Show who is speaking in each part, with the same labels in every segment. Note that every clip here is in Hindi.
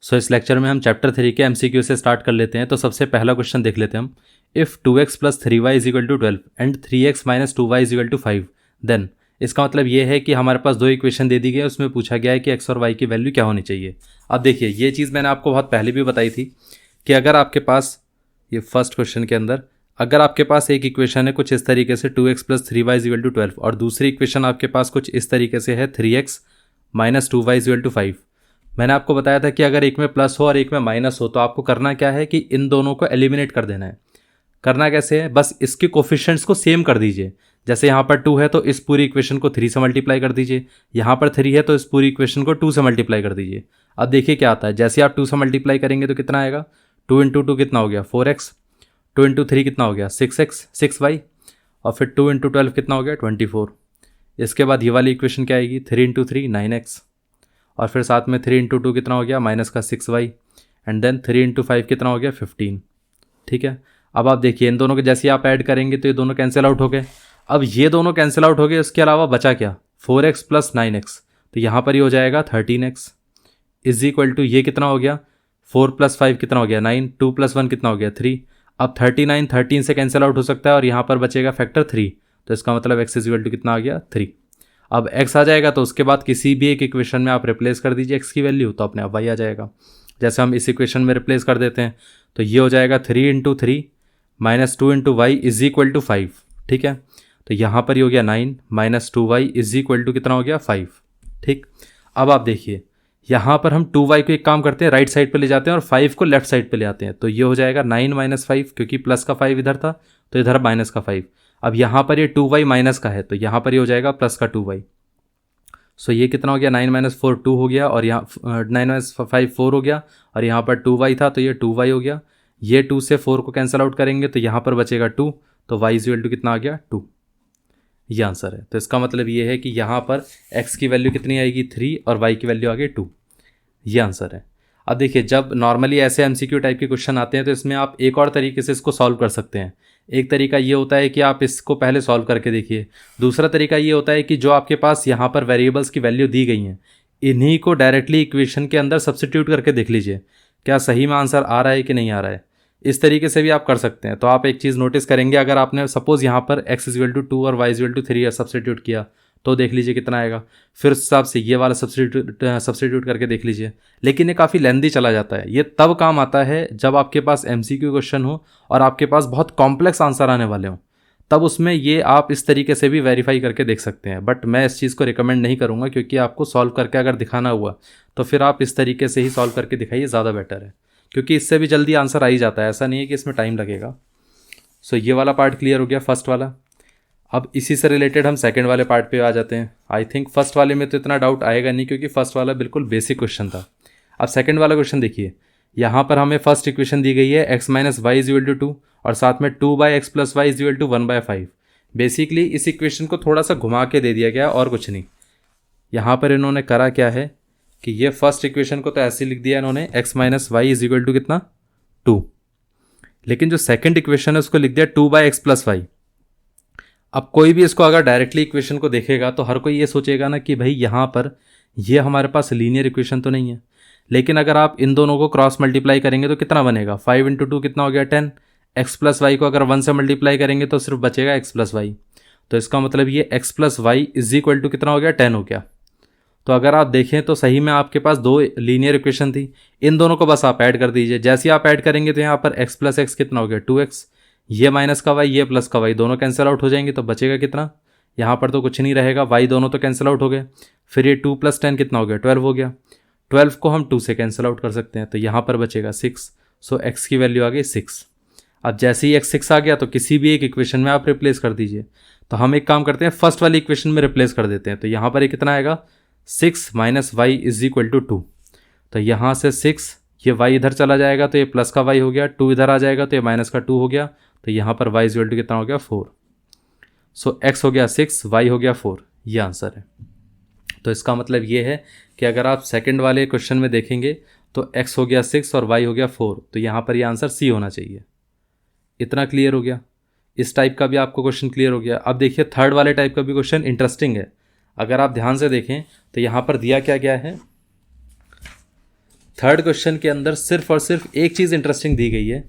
Speaker 1: सो इस लेक्चर में हम चैप्टर 3 के MCQ से स्टार्ट कर लेते हैं। तो सबसे पहला क्वेश्चन देख लेते हैं हम। If 2x + 3y = 12 and 3x - 2y = 5 then, इसका मतलब ये है कि हमारे पास दो इक्वेशन दे दी गई है, उसमें पूछा गया है कि x और y की वैल्यू क्या होनी चाहिए। अब देखिए, ये चीज़ मैंने आपको बहुत पहले भी बताई थी कि अगर आपके पास ये फर्स्ट क्वेश्चन के अंदर अगर आपके पास एक इक्वेशन है कुछ इस तरीके से 2x + 3y = 12 और दूसरी इक्वेशन आपके पास कुछ इस तरीके से है 3x - 2y = 5। मैंने आपको बताया था कि अगर एक में प्लस हो और एक में माइनस हो तो आपको करना क्या है कि इन दोनों को एलिमिनेट कर देना है। करना कैसे है, बस इसके कोफिशिएंट्स को सेम कर दीजिए। जैसे यहाँ पर 2 है तो इस पूरी इक्वेशन को 3 से मल्टीप्लाई कर दीजिए, यहाँ पर 3 है तो इस पूरी इक्वेशन को 2 से मल्टीप्लाई कर दीजिए। अब देखिए क्या आता है, जैसे आप 2 से मल्टीप्लाई करेंगे तो कितना आएगा, 2 × 2 कितना हो गया 4x, 2 × 3 कितना हो गया 6x 6y, और फिर 2 × 12 कितना हो गया 24। इसके बाद ये वाली इक्वेशन क्या आएगी, 3 × 3 9x, और फिर साथ में 3 × 2 कितना हो गया -6y, एंड देन 3 × 5 कितना हो गया 15। ठीक है, अब आप देखिए इन दोनों के जैसे आप ऐड करेंगे तो ये दोनों कैंसिल आउट हो गए। अब ये दोनों कैंसिल आउट हो गए, उसके अलावा बचा क्या, 4x + 9x, तो यहाँ पर ये हो जाएगा 13x = ये कितना हो गया 4 + 5 कितना हो गया 9, 2 + 1 कितना हो गया 3। अब 39 13 से कैंसिल आउट हो सकता है और यहाँ पर बचेगा फैक्टर 3, तो इसका मतलब x = कितना आ गया 3। अब x आ जाएगा तो उसके बाद किसी भी एक इक्वेशन में आप रिप्लेस कर दीजिए x की वैल्यू, तो अपने आप y आ जाएगा। जैसे हम इस इक्वेशन में रिप्लेस कर देते हैं तो ये हो जाएगा 3 × 3 - 2 × y = 5। ठीक है, तो यहाँ पर ये हो गया 9 - 2y = कितना हो गया 5। ठीक, अब आप देखिए यहाँ पर हम 2y को एक काम करते हैं, राइट साइड पे ले जाते हैं और 5 को लेफ्ट साइड पे ले आते हैं, तो ये हो जाएगा 9 - 5, क्योंकि प्लस का 5 इधर था तो इधर माइनस का 5। अब यहाँ पर ये 2y माइनस का है तो यहाँ पर ये हो जाएगा प्लस का 2y। सो ये कितना हो गया 9 - 4 2 हो गया, और यहाँ 9 - 5 4 हो गया, और यहाँ पर 2y था तो ये 2y हो गया। ये 2 से 4 को कैंसिल आउट करेंगे तो यहाँ पर बचेगा 2, तो y = कितना आ गया 2। ये आंसर है। तो इसका मतलब ये है कि यहाँ पर x की वैल्यू कितनी आएगी 3 और y की वैल्यू आ गई 2। ये आंसर है। अब देखिए, जब नॉर्मली ऐसे MCQ टाइप के क्वेश्चन आते हैं तो इसमें आप एक और तरीके से इसको सॉल्व कर सकते हैं। एक तरीका ये होता है कि आप इसको पहले सॉल्व करके देखिए। दूसरा तरीका ये होता है कि जो आपके पास यहाँ पर वेरिएबल्स की वैल्यू दी गई हैं, इन्हीं को डायरेक्टली इक्वेशन के अंदर सब्स्टिट्यूट करके देख लीजिए क्या सही में आंसर आ रहा है कि नहीं आ रहा है। इस तरीके से भी आप कर सकते हैं। तो आप एक चीज़ नोटिस करेंगे, अगर आपने सपोज़ यहाँ पर x = 2 और y = 3 सब्स्टिट्यूट किया तो देख लीजिए कितना आएगा। फिर उस हिसाब से ये वाला सब्स्टिट्यूट करके देख लीजिए। लेकिन ये काफ़ी लेंदी चला जाता है। ये तब काम आता है जब आपके पास MCQ क्वेश्चन हो और आपके पास बहुत कॉम्प्लेक्स आंसर आने वाले हों, तब उसमें ये आप इस तरीके से भी वेरीफाई करके देख सकते हैं। बट मैं इस चीज़ को रिकमेंड नहीं करूँगा, क्योंकि आपको सॉल्व करके अगर दिखाना हुआ तो फिर आप इस तरीके से ही सॉल्व करके दिखाइए, ज़्यादा बेटर है, क्योंकि इससे भी जल्दी आंसर आ ही जाता है। ऐसा नहीं है कि इसमें टाइम लगेगा। सो ये वाला पार्ट क्लियर हो गया, फर्स्ट वाला। अब इसी से रिलेटेड हम सेकंड वाले पार्ट पे आ जाते हैं। आई थिंक फर्स्ट वाले में तो इतना डाउट आएगा नहीं, क्योंकि फर्स्ट वाला बिल्कुल बेसिक क्वेश्चन था। अब सेकंड वाला क्वेश्चन देखिए, यहाँ पर हमें फर्स्ट इक्वेशन दी गई है x - y = 2 और साथ में 2/x + y = 1/5। बेसिकली इस इक्वेशन को थोड़ा सा घुमा के दे दिया गया और कुछ नहीं। यहाँ पर इन्होंने करा क्या है कि ये फर्स्ट इक्वेशन को तो ऐसे लिख दिया इन्होंने, x - y = कितना 2, लेकिन जो सेकंड इक्वेशन है उसको लिख दिया 2/x + y। अब कोई भी इसको अगर डायरेक्टली इक्वेशन को देखेगा तो हर कोई ये सोचेगा ना कि भाई यहाँ पर ये हमारे पास लीनियर इक्वेशन तो नहीं है। लेकिन अगर आप इन दोनों को क्रॉस मल्टीप्लाई करेंगे तो कितना बनेगा, 5 × 2 कितना हो गया 10। x + y को अगर 1 से मल्टीप्लाई करेंगे तो सिर्फ बचेगा x + y। तो इसका मतलब ये x + y = कितना हो गया 10 हो गया। तो अगर आप देखें तो सही में आपके पास दो लीनियर इक्वेशन थी, इन दोनों को बस आप ऐड कर दीजिए। जैसे ही आप ऐड करेंगे तो यहाँ पर x + x कितना हो गया 2x, ये माइनस का y ये प्लस का y दोनों कैंसिल आउट हो जाएंगे, तो बचेगा कितना, यहाँ पर तो कुछ नहीं रहेगा, y दोनों तो कैंसिल आउट हो गए। फिर ये 2 + 10 कितना हो गया 12 हो गया। 12 को हम 2 से कैंसिल आउट कर सकते हैं, तो यहाँ पर बचेगा 6। सो x की वैल्यू आ गई 6। अब जैसे ही x 6 आ गया तो किसी भी एक इक्वेशन में आप रिप्लेस कर दीजिए। तो हम एक काम करते हैं, फर्स्ट वाली इक्वेशन में रिप्लेस कर देते हैं। तो यहाँ पर ये कितना आएगा 6 - y = 2। तो यहाँ से 6, ये y इधर चला जाएगा तो ये प्लस का y हो गया, 2 इधर आ जाएगा तो ये माइनस का 2 हो गया, तो यहाँ पर y = कितना हो गया 4। सो x हो गया 6, y हो गया 4। ये आंसर है। तो इसका मतलब ये है कि अगर आप सेकंड वाले क्वेश्चन में देखेंगे तो x हो गया 6 और y हो गया 4, तो यहाँ पर ये आंसर C होना चाहिए। इतना क्लियर हो गया। इस टाइप का भी आपको क्वेश्चन क्लियर हो गया। अब देखिए थर्ड वाले टाइप का भी क्वेश्चन इंटरेस्टिंग है। अगर आप ध्यान से देखें तो यहाँ पर दिया क्या गया है, थर्ड क्वेश्चन के अंदर सिर्फ और सिर्फ एक चीज़ इंटरेस्टिंग दी गई है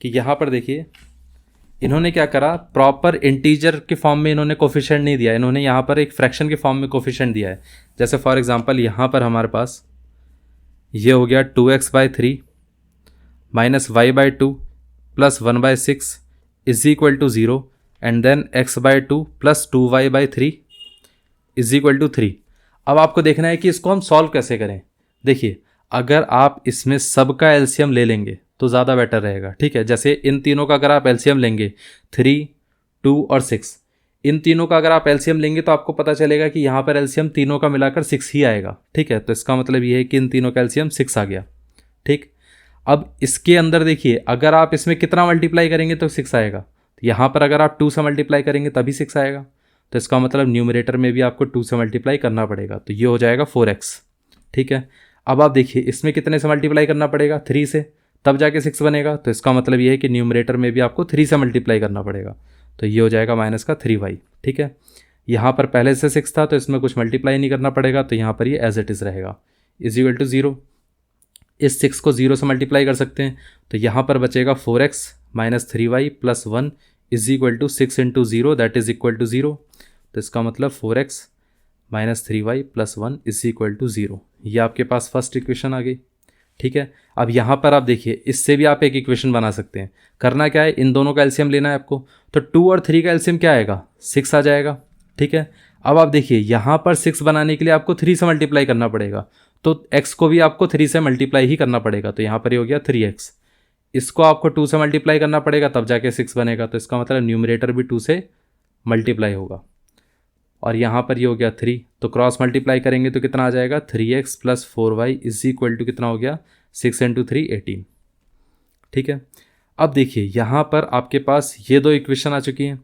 Speaker 1: कि यहाँ पर देखिए इन्होंने क्या करा, प्रॉपर इंटीजर के फॉर्म में इन्होंने कोफिशिएंट नहीं दिया, इन्होंने यहाँ पर एक फ्रैक्शन के फॉर्म में कोफिशिएंट दिया है। जैसे फॉर एग्जांपल यहाँ पर हमारे पास ये हो गया 2x/3 minus y/2 plus 1/6 is equal to 0 and then x/2 plus 2y/3 is equal to 3। अब आपको देखना है कि इसको हम सॉल्व कैसे करें। देखिए अगर आप इसमें सबका एलसीएम ले लेंगे तो ज़्यादा बेटर रहेगा, ठीक है। जैसे इन तीनों का अगर आप एलसीएम लेंगे 3, 2 और 6, इन तीनों का अगर आप एलसीएम लेंगे तो आपको पता चलेगा कि यहाँ पर एलसीएम तीनों का मिलाकर 6 ही आएगा, ठीक है। तो इसका मतलब ये है कि इन तीनों का एलसीएम 6 आ गया, ठीक। अब इसके अंदर देखिए अगर आप इसमें कितना मल्टीप्लाई करेंगे तो 6 आएगा, तो यहाँ पर अगर आप 2 से मल्टीप्लाई करेंगे तभी 6 आएगा, तो इसका मतलब न्यूमरेटर में भी आपको 2 से मल्टीप्लाई करना पड़ेगा, तो ये हो जाएगा 4x, ठीक है। अब आप देखिए इसमें कितने से मल्टीप्लाई करना पड़ेगा, 3 से, तब जाके 6 बनेगा, तो इसका मतलब ये है कि न्यूमरेटर में भी आपको 3 से मल्टीप्लाई करना पड़ेगा, तो ये हो जाएगा माइनस का 3y, ठीक है। यहाँ पर पहले से 6 था तो इसमें कुछ मल्टीप्लाई नहीं करना पड़ेगा, तो यहाँ पर ये एज इट इज़ रहेगा, इज इक्वल टू 0। इस 6 को 0 से मल्टीप्लाई कर सकते हैं, तो यहाँ पर बचेगा 4x minus 3y plus 1 is equal to 6 into 0 that is equal to 0। तो इसका मतलब 4x minus 3y plus 1 is equal to 0। ये आपके पास फर्स्ट इक्वेशन आ गई, ठीक है। अब यहाँ पर आप देखिए इससे भी आप एक इक्वेशन बना सकते हैं। करना क्या है, इन दोनों का एलसीएम लेना है आपको, तो 2 और 3 का एलसीएम क्या आएगा, 6 आ जाएगा, ठीक है। अब आप देखिए यहाँ पर 6 बनाने के लिए आपको 3 से मल्टीप्लाई करना पड़ेगा, तो x को भी आपको 3 से मल्टीप्लाई ही करना पड़ेगा, तो यहाँ पर ये हो गया 3x। इसको आपको 2 से मल्टीप्लाई करना पड़ेगा तब जाके 6 बनेगा, तो इसका मतलब न्यूमरेटर भी 2 से मल्टीप्लाई होगा, और यहाँ पर ये हो गया 3, तो क्रॉस मल्टीप्लाई करेंगे तो कितना आ जाएगा, 3x plus 4y is equal to कितना हो गया, 6 इंटू 3 18, ठीक है। अब देखिए यहाँ पर आपके पास ये दो इक्वेशन आ चुकी हैं।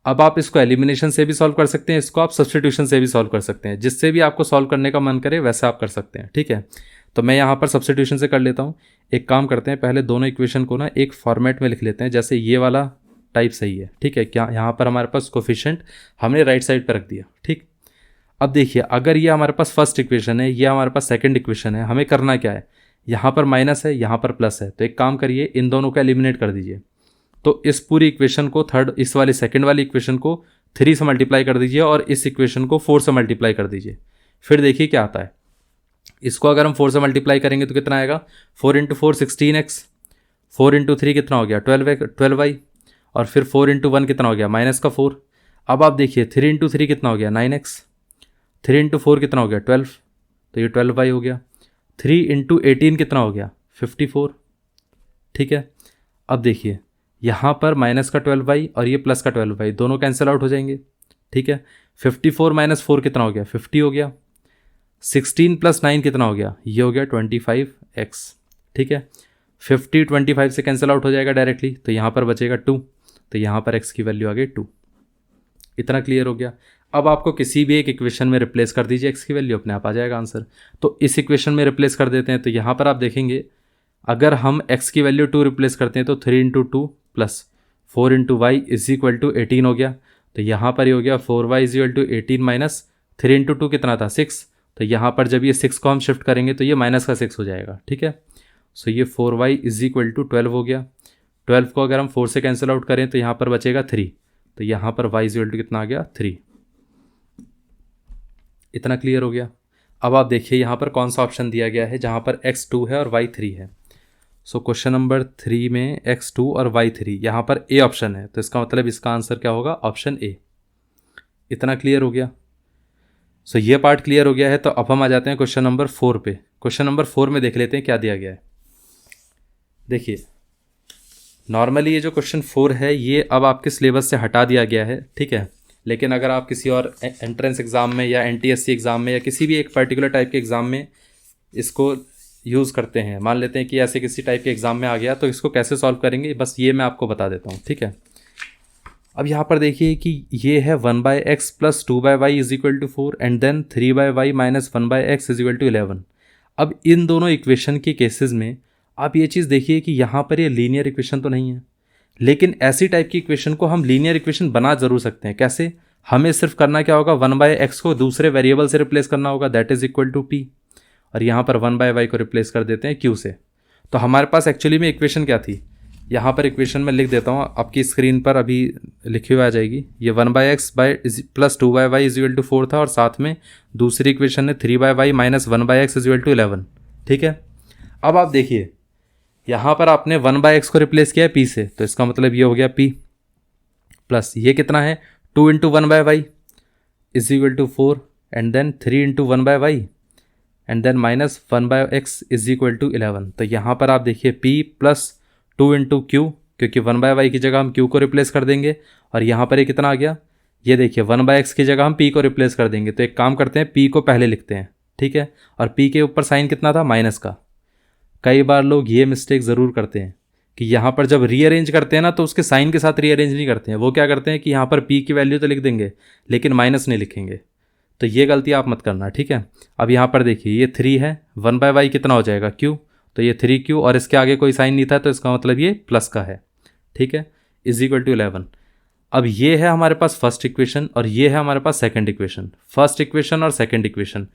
Speaker 1: अब आप इसको एलिमिनेशन से भी सॉल्व कर सकते हैं, इसको आप सब्स्टिट्यूशन से भी सॉल्व कर सकते हैं, जिससे भी आपको सॉल्व करने का मन करे वैसे आप कर सकते हैं, ठीक है। तो मैं यहाँ पर सब्स्टिट्यूशन से कर लेता हूँ। एक काम करते हैं, पहले दोनों इक्वेशन को ना एक फॉर्मेट में लिख लेते हैं, जैसे ये वाला टाइप सही है, ठीक है। क्या यहाँ पर हमारे पास कोफिशिएंट हमने राइट साइड पर रख दिया, ठीक। अब देखिए अगर ये हमारे पास फर्स्ट इक्वेशन है, ये हमारे पास सेकंड इक्वेशन है, हमें करना क्या है, यहाँ पर माइनस है, यहाँ पर प्लस है, तो एक काम करिए इन दोनों को एलिमिनेट कर दीजिए। तो इस पूरी इक्वेशन को इस वाली सेकंड वाली इक्वेशन को 3 से मल्टीप्लाई कर दीजिए और इस इक्वेशन को 4 से मल्टीप्लाई कर दीजिए, फिर देखिए क्या आता है। इसको अगर हम 4 से मल्टीप्लाई करेंगे तो कितना आएगा, 4 इंटू 4 16x, 4 इंटू 3 कितना हो गया 12y, और फिर 4 इंटू 1 कितना हो गया माइनस का 4। अब आप देखिए 3 इंटू 3 कितना हो गया 9x, 3 इंटू 4 कितना हो गया 12, तो ये 12y हो गया। 3 इंटू 18 कितना हो गया 54, ठीक है। अब देखिए यहाँ पर माइनस का 12y और ये प्लस का 12y दोनों कैंसिल आउट हो जाएंगे, ठीक है। 54 माइनस 4 कितना हो गया 50 हो गया। 16 प्लस 9 कितना हो गया, ये हो गया 25x, ठीक है। 50 25 से कैंसिल आउट हो जाएगा डायरेक्टली, तो यहाँ पर बचेगा 2, तो यहाँ पर x की वैल्यू आ गई 2। इतना क्लियर हो गया। अब आपको किसी भी एक इक्वेशन में रिप्लेस कर दीजिए x की वैल्यू, अपने आप आ जाएगा आंसर। तो इस इक्वेशन में रिप्लेस कर देते हैं, तो यहाँ पर आप देखेंगे अगर हम x की वैल्यू 2 रिप्लेस करते हैं तो 3 into 2 plus 4 into y is equal to 18 हो गया। तो यहाँ पर ये हो गया 4y is equal to 18 minus 3 into 2 कितना था 6, तो यहाँ पर जब ये 6 को हम शिफ्ट करेंगे तो ये माइनस का 6 हो जाएगा, ठीक है। सो ये 4y इज इक्वल टू 12 हो गया। 12 को अगर हम 4 से कैंसिल आउट करें तो यहाँ पर बचेगा 3, तो यहाँ पर y इज इक्वल टू कितना आ गया 3। इतना क्लियर हो गया। अब आप देखिए यहाँ पर कौन सा ऑप्शन दिया गया है जहाँ पर x 2 है और y 3 है। सो क्वेश्चन नंबर 3 में x 2 और y 3, यहाँ पर a ऑप्शन है, तो इसका मतलब इसका आंसर क्या होगा, ऑप्शन a। इतना क्लियर हो गया। सो ये पार्ट क्लियर हो गया है। तो अब हम आ जाते हैं क्वेश्चन नंबर 4 पे। क्वेश्चन नंबर 4 में देख लेते हैं क्या दिया गया है। देखिए नॉर्मली ये जो क्वेश्चन 4 है ये अब आपके सिलेबस से हटा दिया गया है, ठीक है। लेकिन अगर आप किसी और एंट्रेंस एग्ज़ाम में या NTSC एग्ज़ाम में या किसी भी एक पर्टिकुलर टाइप के एग्ज़ाम में इसको यूज़ करते हैं, मान लेते हैं कि ऐसे किसी टाइप के एग्ज़ाम में आ गया, तो इसको कैसे सॉल्व करेंगे बस ये मैं आपको बता देता हूँ, ठीक है। अब यहाँ पर देखिए कि ये है 1/x plus 2/y is equal to 4 and then 3/y minus 1/x is equal to 11। अब इन दोनों इक्वेशन के केसेस में आप ये चीज़ देखिए कि यहाँ पर ये लीनियर इक्वेशन तो नहीं है, लेकिन ऐसी टाइप की इक्वेशन को हम लीनियर इक्वेशन बना ज़रूर सकते हैं। कैसे, हमें सिर्फ करना क्या होगा, 1/x को दूसरे वेरिएबल से रिप्लेस करना होगा, that is equal to p, और यहाँ पर 1/y को रिप्लेस कर देते हैं q से। तो हमारे पास एक्चुअली में इक्वेशन क्या थी, यहाँ पर इक्वेशन में लिख देता हूँ, आपकी स्क्रीन पर अभी लिखी हुई आ जाएगी। ये 1/x plus 2/y is equal to 4 था, और साथ में दूसरी इक्वेशन है 3/y minus 1/x is equal to 11। ठीक है, अब आप देखिए यहाँ पर आपने 1/x को रिप्लेस किया है p से, तो इसका मतलब ये हो गया p प्लस ये कितना है 2 into 1/y is equal to 4 and then 3 into 1/y and then minus 1/x is equal to 11। तो यहाँ पर आप देखिए p प्लस 2 इंटू क्यू, क्योंकि 1/y की जगह हम q को रिप्लेस कर देंगे, और यहाँ पर ये कितना आ गया, ये देखिए 1/x की जगह हम p को रिप्लेस कर देंगे। तो एक काम करते हैं, p को पहले लिखते हैं, ठीक है, और p के ऊपर साइन कितना था, माइनस का। कई बार लोग ये मिस्टेक ज़रूर करते हैं कि यहाँ पर जब रीअरेंज करते हैं ना, तो उसके साइन के साथ रीअरेंज नहीं करते हैं। वो क्या करते हैं कि यहाँ पर p की वैल्यू तो लिख देंगे लेकिन माइनस नहीं लिखेंगे। तो ये गलती आप मत करना, ठीक है। अब यहाँ पर देखिए ये 3 है, 1/y कितना हो जाएगा q, तो ये 3q, और इसके आगे कोई साइन नहीं था तो इसका मतलब ये प्लस का है, ठीक है, इज इक्वल टू 11। अब ये है हमारे पास फर्स्ट इक्वेशन और ये है हमारे पास सेकंड इक्वेशन। फर्स्ट इक्वेशन और सेकंड इक्वेशन,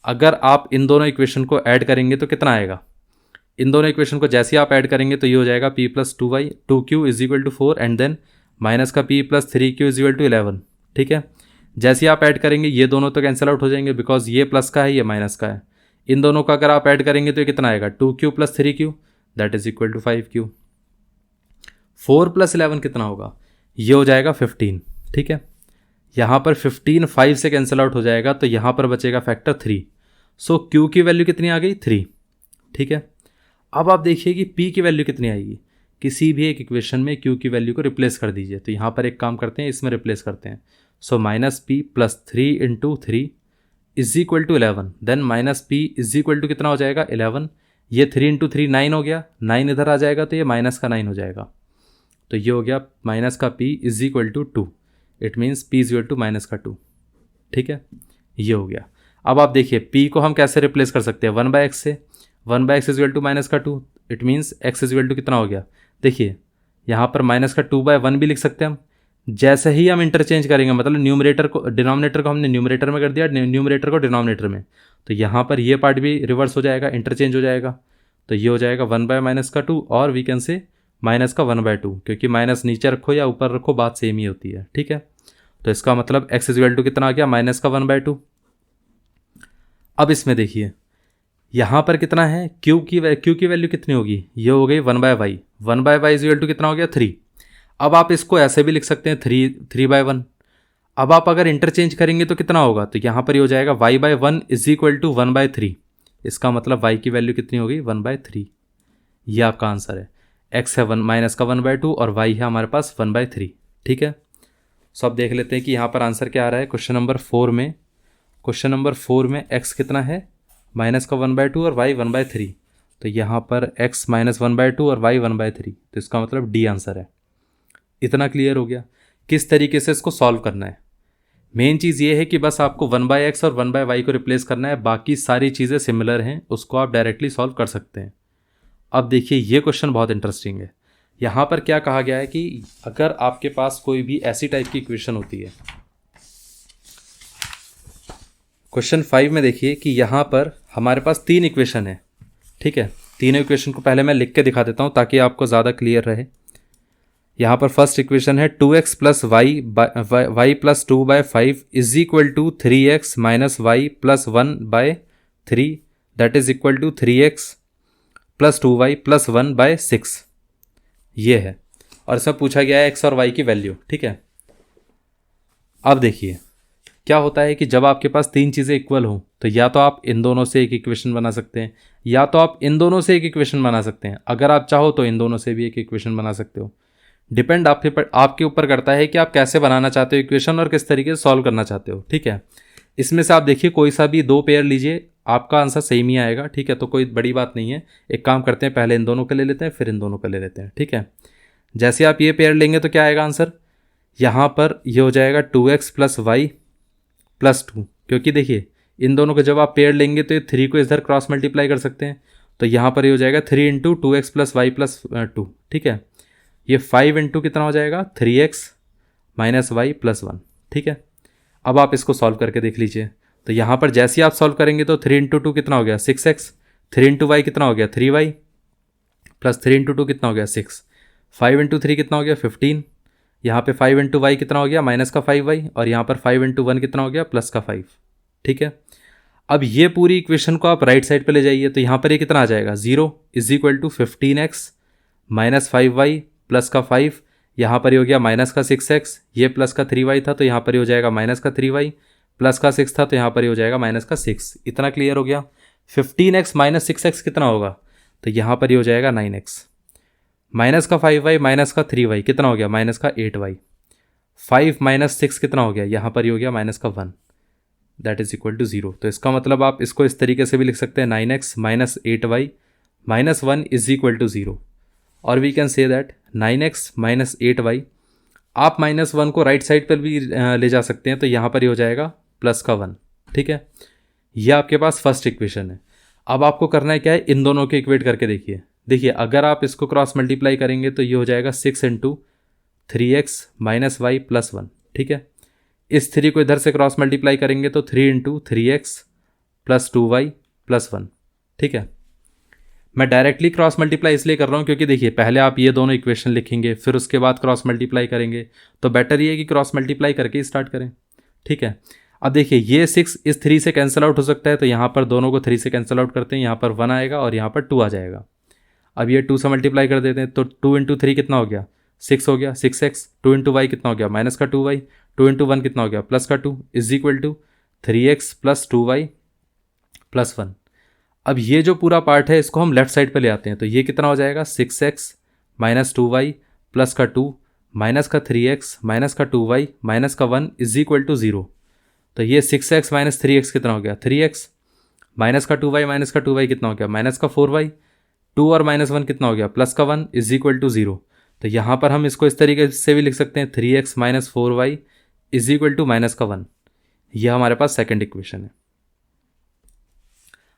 Speaker 1: अगर आप इन दोनों इक्वेशन को ऐड करेंगे तो कितना आएगा, इन दोनों इक्वेशन को जैसे ही आप ऐड करेंगे तो ये हो जाएगा p plus 2q is equal to 4 and then minus का p plus 3q is equal to 11। ठीक है, जैसे ही आप ऐड करेंगे ये दोनों तो कैंसिल आउट हो जाएंगे, बिकॉज ये प्लस का है ये माइनस का है। इन दोनों का अगर आप ऐड करेंगे तो ये कितना आएगा, 2q plus 3q that is equal to 5q। 4 plus 11 कितना होगा, ये हो जाएगा 15। ठीक है, यहाँ पर 15 5 से कैंसिल आउट हो जाएगा, तो यहाँ पर बचेगा फैक्टर 3। सो q की वैल्यू कितनी आ गई, 3। ठीक है, अब आप देखिए कि p की वैल्यू कितनी आएगी। किसी भी एक इक्वेशन में q की वैल्यू को रिप्लेस कर दीजिए। तो यहाँ पर एक काम करते हैं, इसमें रिप्लेस करते हैं। So minus p plus 3 into 3 is equal to 11, then minus p is equal to कितना हो जाएगा 11। ये 3 इंटू 3 9 हो गया, 9 इधर आ जाएगा तो ये माइनस का 9 हो जाएगा। तो ये हो गया माइनस का p is equal to 2, it means p is equal to minus का 2। ठीक है, ये हो गया। अब आप देखिए p को हम कैसे रिप्लेस कर सकते हैं, 1/x से। 1/x is equal to minus का 2, it means x is equal to कितना हो गया, देखिए यहाँ पर माइनस का 2/1 भी लिख सकते हैं हम। जैसे ही हम इंटरचेंज करेंगे, मतलब न्यूमरेटर को डिनोमिनेटर को हमने न्यूमरेटर में कर दिया, न्यूमरेटर को डिनोमिनेटर में, तो यहाँ पर ये पार्ट भी रिवर्स हो जाएगा, इंटरचेंज हो जाएगा। तो ये हो जाएगा 1/-2 और वी कैन से माइनस का 1/2, क्योंकि माइनस नीचे रखो या ऊपर रखो बात सेम ही होती है। ठीक है, तो इसका मतलब x इज इक्वल टू कितना आ गया, माइनस का 1/2। अब इसमें देखिए यहाँ पर कितना है, q की वैल्यू कितनी होगी, ये हो गई 1/y। 1/y is equal to कितना हो गया 3। अब आप इसको ऐसे भी लिख सकते हैं 3/1। अब आप अगर इंटरचेंज करेंगे तो कितना होगा, तो यहाँ पर ये हो जाएगा y/1 इज इक्वल टू 1/3। इसका मतलब y की वैल्यू कितनी होगी, 1/3। ये आपका आंसर है। x है माइनस का 1/2 और y है हमारे पास 1/3। ठीक है, सो अब देख लेते हैं कि यहाँ पर आंसर क्या आ रहा है। क्वेश्चन नंबर 4 में x कितना है, माइनस का 1/2 और y 1/3। तो यहाँ पर x माइनस 1/2 और y 1/3, तो इसका मतलब डी आंसर है। इतना क्लियर हो गया किस तरीके से इसको सॉल्व करना है। मेन चीज़ ये है कि बस आपको 1/x और 1/y को रिप्लेस करना है, बाकी सारी चीज़ें सिमिलर हैं, उसको आप डायरेक्टली सॉल्व कर सकते हैं। अब देखिए ये क्वेश्चन बहुत इंटरेस्टिंग है। यहाँ पर क्या कहा गया है कि अगर आपके पास कोई भी ऐसी टाइप की इक्वेशन होती है, क्वेश्चन 5 में देखिए कि यहाँ पर हमारे पास 3 इक्वेशन है। ठीक है, तीनों इक्वेशन को पहले मैं लिख के दिखा देता हूँ ताकि आपको ज़्यादा क्लियर रहे। यहाँ पर फर्स्ट इक्वेशन है 2x plus y plus 2/5 is equal to 3x minus y plus 1/3 that is equal to 3x plus 2y plus 1/6। ये है, और इसमें पूछा गया है x और y की वैल्यू। ठीक है, अब देखिए क्या होता है कि जब आपके पास 3 चीज़ें इक्वल हों तो या तो आप इन दोनों से एक इक्वेशन बना सकते हैं, या तो आप इन दोनों से एक इक्वेशन बना सकते हैं। अगर आप चाहो तो इन दोनों से भी एक इक्वेशन बना सकते हो। डिपेंड आपके ऊपर करता है कि आप कैसे बनाना चाहते हो इक्वेशन और किस तरीके से सॉल्व करना चाहते हो। ठीक है, इसमें से आप देखिए कोई सा भी 2 पेयर लीजिए, आपका आंसर सेम ही आएगा। ठीक है, तो कोई बड़ी बात नहीं है। एक काम करते हैं, पहले इन दोनों का ले लेते हैं फिर इन दोनों का ले लेते हैं। ठीक है, जैसे आप ये पेयर लेंगे तो क्या आएगा आंसर, यहाँ पर ये हो जाएगा 2x प्लस y प्लस 2, क्योंकि देखिए इन दोनों को जब आप पेयर लेंगे तो ये 3 को इधर क्रॉस मल्टीप्लाई कर सकते हैं। तो यहाँ पर ये हो जाएगा 3 into 2x plus y plus 2। ठीक है, ये 5 इंटू कितना हो जाएगा 3x माइनस y प्लस 1। ठीक है, अब आप इसको सॉल्व करके देख लीजिए। तो यहाँ पर जैसे ही आप सॉल्व करेंगे तो 3 इंटू टू कितना हो गया 6x, 3 इंटू वाई कितना हो गया 3y, प्लस 3 इंटू टू कितना हो गया 6, 5 इंटू 3 कितना हो गया 15, यहाँ पे 5 इंटू वाई कितना हो गया माइनस का 5y, और यहाँ पर 5 इंटू 1 कितना हो गया प्लस का 5। ठीक है, अब ये पूरी इक्वेशन को आप राइट साइड पे ले जाइए, तो यहाँ पर ये कितना आ जाएगा 0 is equal to 15x minus 5y plus का 5, यहाँ पर ये हो गया माइनस का 6x, ये प्लस का 3y था तो यहाँ पर ये हो जाएगा माइनस का 3y, प्लस का 6 था तो यहाँ पर ये हो जाएगा माइनस का 6। इतना क्लियर हो गया। 15x माइनस 6x कितना होगा, तो यहाँ पर ये हो जाएगा 9x, माइनस का 5y माइनस का 3y कितना हो गया माइनस का 8y, 5 माइनस 6 कितना हो गया, यहाँ पर ये हो गया माइनस का 1, दैट इज इक्वल टू 0। तो इसका मतलब आप इसको इस तरीके से भी लिख सकते हैं 9x minus 8y minus 1 is equal to 0, और we can say that 9x minus 8y, आप माइनस 1 को राइट साइड पर भी ले जा सकते हैं, तो यहाँ पर ये हो जाएगा प्लस का 1। ठीक है, यह आपके पास फर्स्ट इक्वेशन है। अब आपको करना है क्या है, इन दोनों को इक्वेट करके देखिए अगर आप इसको क्रॉस मल्टीप्लाई करेंगे तो ये हो जाएगा 6 into 3x minus Y plus 1। ठीक है, इस 3 को इधर से क्रॉस मल्टीप्लाई करेंगे तो 3 into 3x plus 2y plus 1। ठीक है, मैं डायरेक्टली क्रॉस मल्टीप्लाई इसलिए कर रहा हूँ क्योंकि देखिए पहले आप ये दोनों इक्वेशन लिखेंगे फिर उसके बाद क्रॉस मल्टीप्लाई करेंगे, तो बेटर ये है कि क्रॉस मल्टीप्लाई करके ही स्टार्ट करें। ठीक है, अब देखिए ये 6 इस 3 से कैंसिल आउट हो सकता है, तो यहाँ पर दोनों को 3 से कैंसिल आउट करते हैं, यहाँ पर 1 आएगा और यहाँ पर 2 आ जाएगा। अब ये 2 से मल्टीप्लाई कर देते हैं तो 2 इंटू 3 कितना हो गया 6 हो गया 6x, 2 इंटू वाई कितना हो गया माइनस का 2y, 2 इंटू 1 कितना हो गया प्लस का 2 is equal to 3x plus 2y plus 1। अब ये जो पूरा पार्ट है इसको हम लेफ्ट साइड पे ले आते हैं, तो ये कितना हो जाएगा 6x माइनस 2y प्लस का 2 माइनस का 3x माइनस का 2y माइनस का 1 इज इक्वल टू 0। तो ये 6x माइनस 3x कितना हो गया 3x, माइनस का 2y माइनस का 2y कितना हो गया माइनस का 4y, 2 और माइनस 1 कितना हो गया प्लस का 1 इज इक्वल टू 0। तो यहाँ पर हम इसको इस तरीके से भी लिख सकते हैं 3x minus 4y is equal to minus का 1। यह हमारे पास सेकंड इक्वेशन है।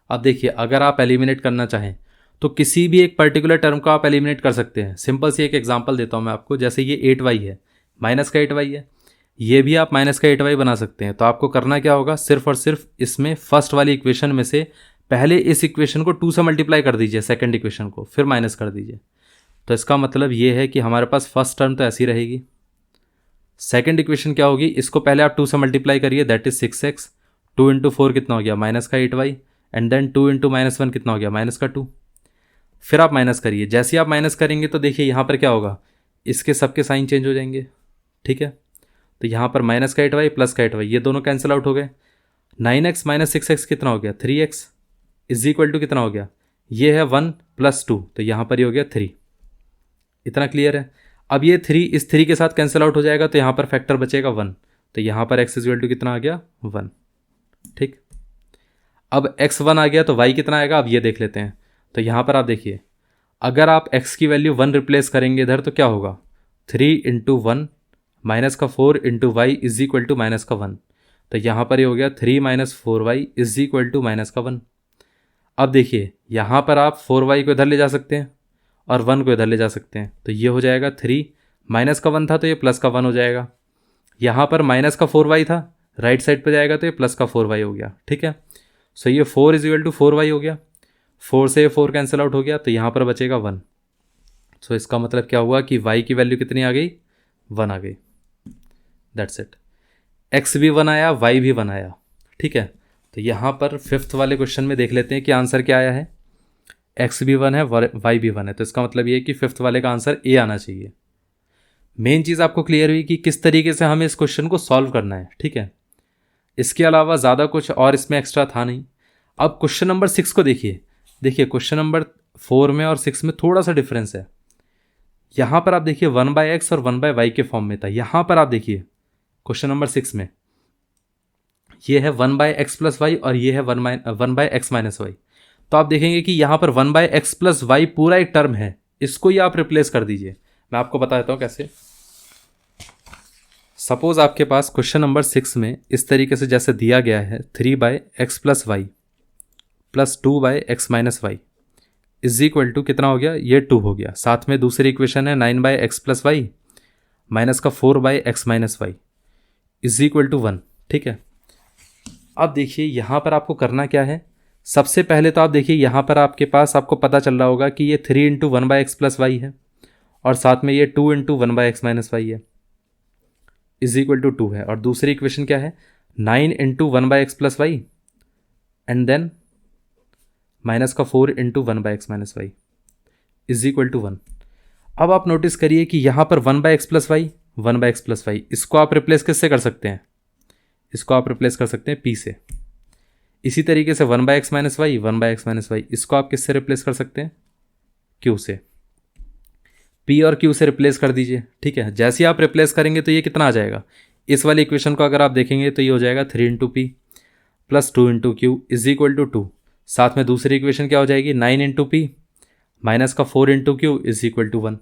Speaker 1: अब देखिए अगर आप एलिमिनेट करना चाहें तो किसी भी एक पर्टिकुलर टर्म को आप एलिमिनेट कर सकते हैं। सिंपल सी एक एग्जांपल देता हूँ मैं आपको, जैसे ये 8y है, माइनस का 8y है, ये भी आप माइनस का 8y बना सकते हैं। तो आपको करना क्या होगा, सिर्फ और सिर्फ इसमें फर्स्ट वाली इक्वेशन में से पहले इस इक्वेशन को 2 से मल्टीप्लाई कर दीजिए, सेकंड इक्वेशन को, फिर माइनस कर दीजिए। तो इसका मतलब ये है कि हमारे पास फर्स्ट टर्म तो ऐसी रहेगी, सेकंड इक्वेशन क्या होगी, इसको पहले आप 2 से मल्टीप्लाई करिए, दैट इज 6x, 2 इंटू 4 कितना हो गया माइनस का 8y, and then 2 into minus 1 कितना हो गया माइनस का 2। फिर आप माइनस करिए, जैसे ही आप माइनस करेंगे तो देखिए यहाँ पर क्या होगा, इसके सबके साइन चेंज हो जाएंगे। ठीक है, तो यहाँ पर माइनस का 8y प्लस का 8y ये दोनों कैंसिल आउट हो गए। 9x माइनस 6x कितना हो गया 3x इज इक्वल टू कितना हो गया, ये है 1 प्लस 2, तो यहाँ पर ये हो गया 3। इतना क्लियर है। अब ये 3 इस 3 के साथ कैंसिल आउट हो जाएगा, तो यहाँ पर फैक्टर बचेगा 1, तो यहाँ पर x इज इक्वल टू कितना आ गया 1। ठीक, अब x 1 आ गया तो y कितना आएगा, अब ये देख लेते हैं। तो यहाँ पर आप देखिए अगर आप x की वैल्यू 1 रिप्लेस करेंगे इधर तो क्या होगा, 3 इंटू 1 माइनस का 4 into y is equal to minus का 1। तो यहाँ पर ये हो गया 3 minus 4y is equal to minus का 1। अब देखिए यहाँ पर आप 4y को इधर ले जा सकते हैं और 1 को इधर ले जा सकते हैं, तो ये हो जाएगा 3 माइनस का 1 था तो ये प्लस का 1 हो जाएगा। यहाँ पर माइनस का 4y था, राइट साइड पर जाएगा तो ये प्लस का 4y हो गया। ठीक है, सो ये 4 इज इक्वल टू 4y हो गया, 4 से 4 कैंसिल आउट हो गया, तो यहाँ पर बचेगा 1। सो इसका मतलब क्या हुआ कि y की वैल्यू कितनी आ गई 1 आ गई, दैट्स इट। x भी 1 आया, y भी 1 आया। ठीक है, तो यहाँ पर फिफ्थ वाले क्वेश्चन में देख लेते हैं कि आंसर क्या आया है। x भी 1 है, y भी 1 है, तो इसका मतलब ये है कि फिफ्थ वाले का आंसर ए आना चाहिए। मेन चीज़ आपको क्लियर हुई कि किस तरीके से हमें इस क्वेश्चन को सॉल्व करना है। ठीक है, इसके अलावा ज़्यादा कुछ और इसमें एक्स्ट्रा था नहीं। अब क्वेश्चन नंबर 6 को देखिए क्वेश्चन नंबर 4 में और 6 में थोड़ा सा डिफरेंस है। यहाँ पर आप देखिए 1/x और 1/y के फॉर्म में था, यहाँ पर आप देखिए क्वेश्चन नंबर 6 में ये है 1/x प्लस वाई और ये है 1/x माइनस वाई। तो आप देखेंगे कि यहाँ पर 1/x प्लस वाई पूरा एक टर्म है, इसको ही आप रिप्लेस कर दीजिए। मैं आपको बता देता हूँ कैसे। सपोज आपके पास क्वेश्चन नंबर 6 में इस तरीके से जैसे दिया गया है 3/x plus y plus 2/x minus y is equal to कितना हो गया, ये 2 हो गया। साथ में दूसरी इक्वेशन है 9/x प्लस वाई माइनस का 4/x minus y is equal to 1। ठीक है, अब देखिए यहाँ पर आपको करना क्या है, सबसे पहले तो आप देखिए यहाँ पर आपके पास आपको पता चल रहा होगा कि ये 3 इंटू 1/x+y है और साथ में ये 2 इंटू 1/x-y है इज इक्वल टू 2 है। और दूसरी इक्वेशन क्या है, 9 into 1/x+y and then minus का 4 into 1/x-y is equal to 1। अब आप नोटिस करिए कि यहाँ पर 1/x+y इसको आप रिप्लेस किससे कर सकते हैं, इसको आप रिप्लेस कर सकते हैं p से। इसी तरीके से 1/x-y इसको आप किससे रिप्लेस कर सकते हैं, q से। p और q से रिप्लेस कर दीजिए, ठीक है। जैसे ही आप रिप्लेस करेंगे तो ये कितना आ जाएगा, इस वाली इक्वेशन को अगर आप देखेंगे तो ये हो जाएगा 3 into p plus 2 into q is equal to 2। साथ में दूसरी इक्वेशन क्या हो जाएगी, 9 इंटू पी माइनस का 4 into q is equal to 1।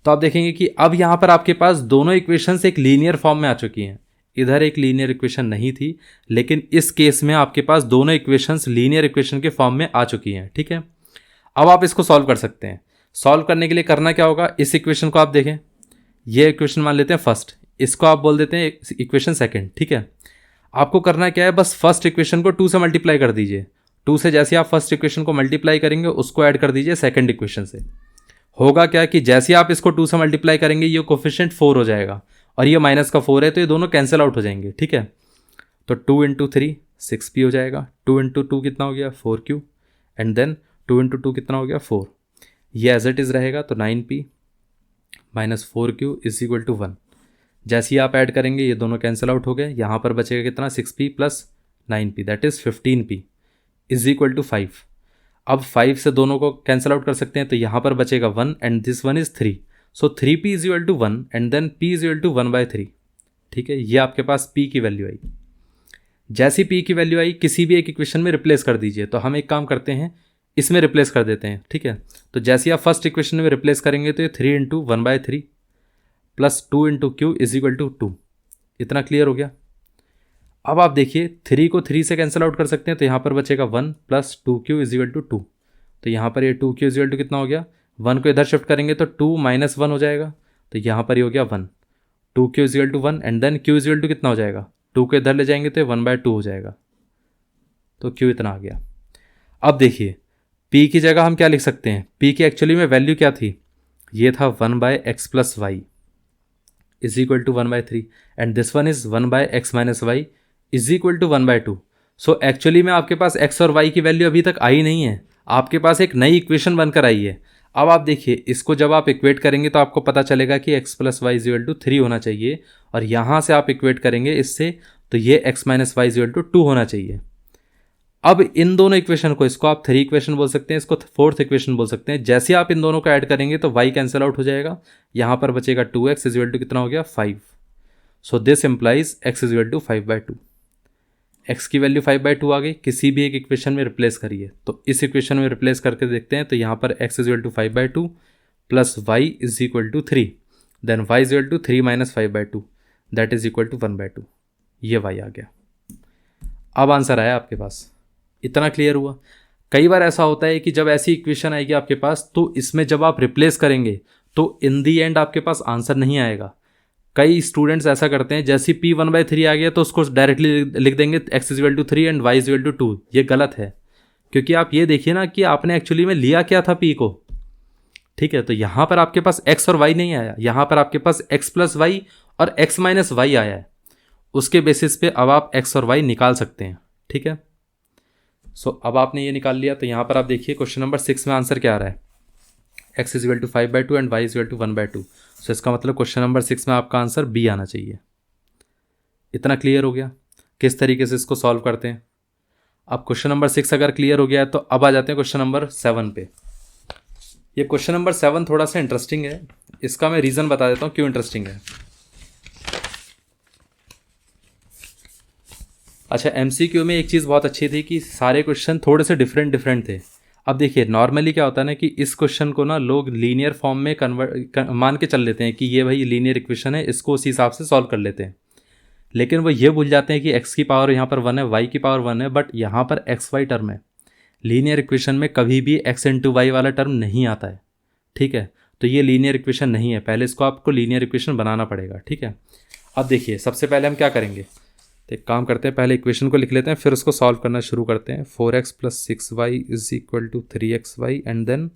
Speaker 1: तो आप देखेंगे कि अब यहाँ पर आपके पास दोनों इक्वेशंस एक लीनियर फॉर्म में आ चुकी हैं। इधर एक लीनियर इक्वेशन नहीं थी, लेकिन इस केस में आपके पास दोनों इक्वेशंस लीनियर इक्वेशन के फॉर्म में आ चुकी हैं, ठीक है। अब आप इसको सॉल्व कर सकते हैं। सॉल्व करने के लिए करना क्या होगा, इस इक्वेशन को आप देखें, ये इक्वेशन मान लेते हैं फर्स्ट, इसको आप बोल देते हैं इक्वेशन सेकंड, ठीक है। आपको करना क्या है, बस फर्स्ट इक्वेशन को 2 से मल्टीप्लाई कर दीजिए। 2 से जैसे आप फर्स्ट इक्वेशन को मल्टीप्लाई करेंगे उसको ऐड कर दीजिए सेकंड इक्वेशन से। होगा क्या कि जैसे आप इसको 2 से मल्टीप्लाई करेंगे ये कोफिशिएंट 4 हो जाएगा और ये माइनस का 4 है तो ये दोनों कैंसिल आउट हो जाएंगे, ठीक है। तो 2 इंटू 3 6p हो जाएगा, 2 इंटू 2 कितना हो गया 4q एंड देन 2 इंटू 2 कितना हो गया 4। ये एज इट इज़ रहेगा तो 9p minus 4q is equal to 1। जैसे ही आप ऐड करेंगे ये दोनों कैंसिल आउट हो गए, यहाँ पर बचेगा कितना 6p plus 9p that is 15p is equal to 5। अब 5 से दोनों को कैंसिल आउट कर सकते हैं तो यहाँ पर बचेगा 1 and this one is 3। So 3p is equal to 1 and then p is equal to 1/3, ठीक है। ये आपके पास p की वैल्यू आई। जैसी p की वैल्यू आई किसी भी एक इक्वेशन में रिप्लेस कर दीजिए। तो हम एक काम करते हैं, इसमें रिप्लेस कर देते हैं, ठीक है। तो जैसे आप फर्स्ट इक्वेशन में रिप्लेस करेंगे तो ये 3 into 1/3 plus 2 into q is equal to 2। इतना क्लियर हो गया। अब आप देखिए 3 को 3 से कैंसिल आउट कर सकते हैं तो यहाँ पर बचेगा 1 plus 2q is equal to 2। तो यहाँ पर ये 2q इज इक्वल टू कितना हो गया, 1 को इधर शिफ्ट करेंगे तो 2 माइनस 1 हो जाएगा तो यहाँ पर ये हो गया 1। 2q is equal to 1 and then q is equal to कितना हो जाएगा, 2 को इधर ले जाएंगे तो 1/2 हो जाएगा तो q इतना आ गया। अब देखिए p की जगह हम क्या लिख सकते हैं, p की एक्चुअली में वैल्यू क्या थी, ये था 1/x+y is equal to 1/3 and this one is 1/x-y is equal to 1/2। So actually में आपके पास x और y की वैल्यू अभी तक आई नहीं है, आपके पास एक नई इक्वेशन बनकर आई है। अब आप देखिए इसको जब आप इक्वेट करेंगे तो आपको पता चलेगा कि x plus y is equal to 3 होना चाहिए और यहाँ से आप इक्वेट करेंगे इससे तो ये x minus y is equal to 2 होना चाहिए। अब इन दोनों इक्वेशन को, इसको आप 3 इक्वेशन बोल सकते हैं, इसको 4th इक्वेशन बोल सकते हैं। जैसे आप इन दोनों को ऐड करेंगे तो y कैंसिल आउट हो जाएगा, यहाँ पर बचेगा 2x इज इक्वल टू कितना हो गया 5। So this implies x is equal to 5/2। x की वैल्यू 5/2 आ गई, किसी भी एक इक्वेशन में रिप्लेस करिए। तो इस इक्वेशन में रिप्लेस करके देखते हैं तो यहाँ पर x is equal to 5/2 plus y is equal to 3 then y is equal to 3 minus 5/2 that is equal to 1/2। ये y आ गया। अब आंसर आया आपके पास। इतना क्लियर हुआ। कई बार ऐसा होता है कि जब ऐसी इक्वेशन आएगी आपके पास तो इसमें जब आप रिप्लेस करेंगे तो इन दी एंड आपके पास आंसर नहीं आएगा। कई स्टूडेंट्स ऐसा करते हैं, जैसे p 1/3 आ गया तो उसको डायरेक्टली लिख देंगे x is equal to 3 and y is equal to 2। ये गलत है, क्योंकि आप ये देखिए ना कि आपने एक्चुअली में लिया क्या था p को, ठीक है। तो यहाँ पर आपके पास x और y नहीं आया, यहाँ पर आपके पास x प्लस वाई और x माइनस वाई आया है। उसके बेसिस पे अब आप x और y निकाल सकते हैं, ठीक है। सो अब आपने ये निकाल लिया तो यहाँ पर आप देखिए क्वेश्चन नंबर 6 में आंसर क्या आ रहा है, x is equal to 5/2 and y is equal to 1/2। So इसका मतलब क्वेश्चन नंबर 6 में आपका आंसर बी आना चाहिए। इतना क्लियर हो गया किस तरीके से इसको सॉल्व करते हैं। अब क्वेश्चन नंबर 6 अगर क्लियर हो गया है तो अब आ जाते हैं क्वेश्चन नंबर 7 पे। ये क्वेश्चन नंबर 7 थोड़ा सा इंटरेस्टिंग है, इसका मैं रीज़न बता देता हूँ क्यों इंटरेस्टिंग है। अच्छा, MCQ में एक चीज़ बहुत अच्छी थी कि सारे क्वेश्चन थोड़े से डिफरेंट थे। अब देखिए नॉर्मली क्या होता है ना कि इस क्वेश्चन को ना लोग लीनियर फॉर्म में मान के चल लेते हैं कि ये भाई लीनियर इक्वेशन है, इसको उस हिसाब से सॉल्व कर लेते हैं। लेकिन वो ये भूल जाते हैं कि x की पावर यहाँ पर 1 है, y की पावर 1 है, बट यहाँ पर XY टर्म है। लीनियर इक्वेशन में कभी भी x इंटू वाई वाला टर्म नहीं आता है, ठीक है। तो ये लीनियर इक्वेशन नहीं है, पहले इसको आपको लीनियर इक्वेशन बनाना पड़ेगा, ठीक है। अब देखिए सबसे पहले हम क्या करेंगे, तो एक काम करते हैं, पहले इक्वेशन को लिख लेते हैं, फिर उसको सॉल्व करना शुरू करते हैं। 4x + 6y is equal to 3xy and then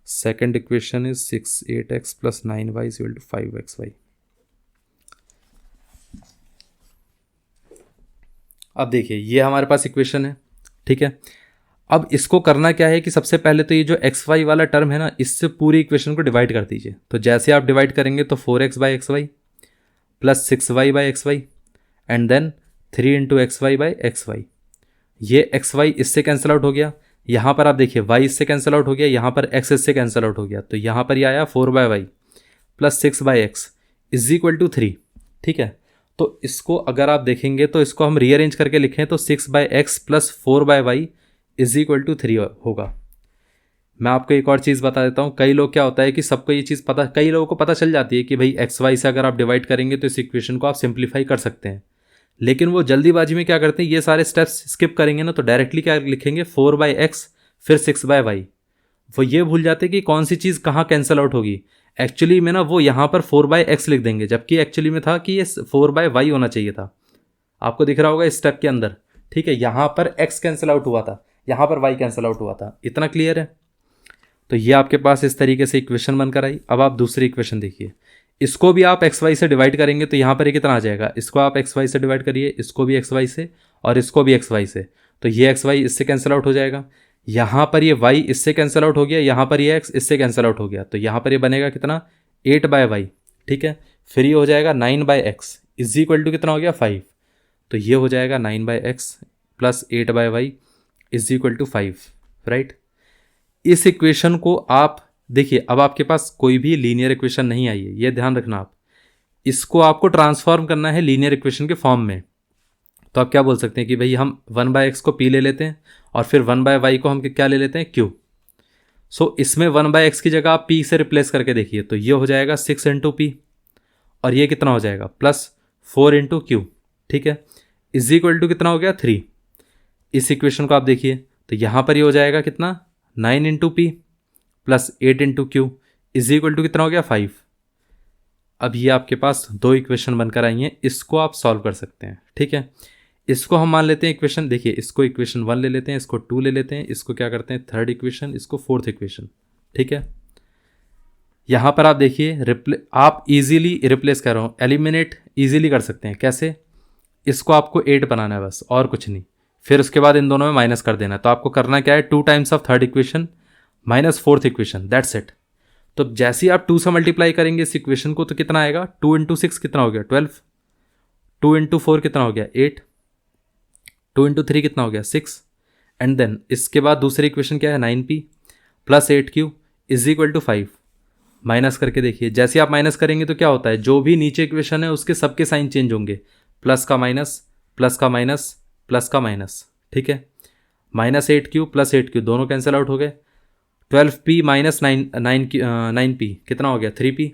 Speaker 1: second equation is 8x + 9y is equal to 5xy। अब देखिए ये हमारे पास इक्वेशन है, ठीक है। अब इसको करना क्या है कि सबसे पहले तो ये जो एक्स वाई वाला टर्म है ना, इससे पूरी इक्वेशन को डिवाइड कर दीजिए। तो जैसे आप डिवाइड करेंगे तो 4x/xy plus 6y/xy and then 3 × xy/xy। ये xy इससे कैंसिल आउट हो गया। यहाँ पर आप देखिए y इससे कैंसिल आउट हो गया, यहाँ पर x इससे कैंसिल आउट हो गया, तो यहाँ पर ये आया 4/y plus 6/x is equal to 3, ठीक है। तो इसको अगर आप देखेंगे तो इसको हम रीअरेंज करके लिखें तो 6/x plus 4/y is equal to 3 होगा। मैं आपको एक और चीज़ बता देता हूँ, कई लोग क्या होता है कि सबको ये चीज़ पता, कई लोगों को पता चल जाती है कि भाई एक्स वाई से अगर आप डिवाइड करेंगे तो इस इक्वेशन को आप सिंप्लीफाई कर सकते हैं, लेकिन वो जल्दीबाजी में क्या करते हैं, ये सारे स्टेप्स स्किप करेंगे ना, तो डायरेक्टली क्या लिखेंगे 4/x फिर 6/y। वो ये भूल जाते हैं कि कौन सी चीज़ कहाँ कैंसिल आउट होगी। एक्चुअली में ना वो यहाँ पर 4/x लिख देंगे, जबकि एक्चुअली में था कि ये 4/y होना चाहिए था। आपको दिख रहा होगा इस स्टेप के अंदर, ठीक है। यहाँ पर x कैंसिल आउट हुआ था, यहाँ पर y कैंसिल आउट हुआ था। इतना क्लियर है। तो ये आपके पास इस तरीके से इक्वेशन बनकर आई। अब आप दूसरी इक्वेशन देखिए, इसको भी आप एक्स वाई से डिवाइड करेंगे तो यहाँ पर ये कितना आ जाएगा, इसको आप एक्स वाई से डिवाइड करिए, इसको भी एक्स वाई से और इसको भी एक्स वाई से, तो ये एक्स वाई इससे कैंसिल आउट हो जाएगा। यहाँ पर ये y इससे कैंसिल आउट हो गया, यहाँ पर ये x इससे कैंसिल आउट हो गया, तो यहाँ पर ये बनेगा कितना 8/y, ठीक है। फिर ये हो जाएगा 9/x इज इक्वल टू कितना हो गया 5, तो ये हो जाएगा 9/x plus 8/y is equal to 5, right. इस इक्वेशन को आप देखिए, अब आपके पास कोई भी लीनियर इक्वेशन नहीं आई है, ये ध्यान रखना आप। इसको आपको ट्रांसफॉर्म करना है लीनियर इक्वेशन के फॉर्म में। तो आप क्या बोल सकते हैं कि भाई हम 1/x को p ले लेते हैं और फिर 1/y को हम क्या ले लेते हैं q। सो इसमें 1/x की जगह आप p से रिप्लेस करके देखिए, तो ये हो जाएगा 6 × p और ये कितना हो जाएगा प्लस 4 × q, ठीक है, इज इक्वल टू कितना हो गया 3। इस इक्वेशन को आप देखिए तो यहाँ पर ये हो जाएगा कितना 9 × p plus 8 × q is equal to कितना हो गया 5। अब ये आपके पास दो इक्वेशन बनकर आई हैं, इसको आप सॉल्व कर सकते हैं, ठीक है। इसको हम मान लेते हैं इक्वेशन, देखिए इसको इक्वेशन 1 ले लेते हैं, इसको 2 ले लेते हैं, इसको क्या करते हैं थर्ड इक्वेशन, इसको फोर्थ इक्वेशन, ठीक है। यहाँ पर आप देखिए आप इजीली रिप्लेस कर रहा हूँ, एलिमिनेट इजीली कर सकते हैं। कैसे, इसको आपको 8 बनाना है बस, और कुछ नहीं। फिर उसके बाद इन दोनों में माइनस कर देना, तो आपको करना क्या है 2 times of third equation minus fourth equation, that's it. तो जैसे ही आप 2 से मल्टीप्लाई करेंगे इस इक्वेशन को तो कितना आएगा 2 × 6 कितना हो गया 12, 2 × 4 कितना हो गया 8, 2 × 3 कितना हो गया 6 एंड देन इसके बाद दूसरी इक्वेशन क्या है 9p plus 8q is equal to 5। Minus करके देखिए, जैसे आप माइनस करेंगे तो क्या होता है, जो भी नीचे इक्वेशन है उसके सबके साइन चेंज होंगे, प्लस का माइनस, प्लस का माइनस, प्लस का माइनस, ठीक है। माइनस 8q प्लस 8q दोनों कैंसिल आउट हो गए। 12p माइनस 9p कितना हो गया 3p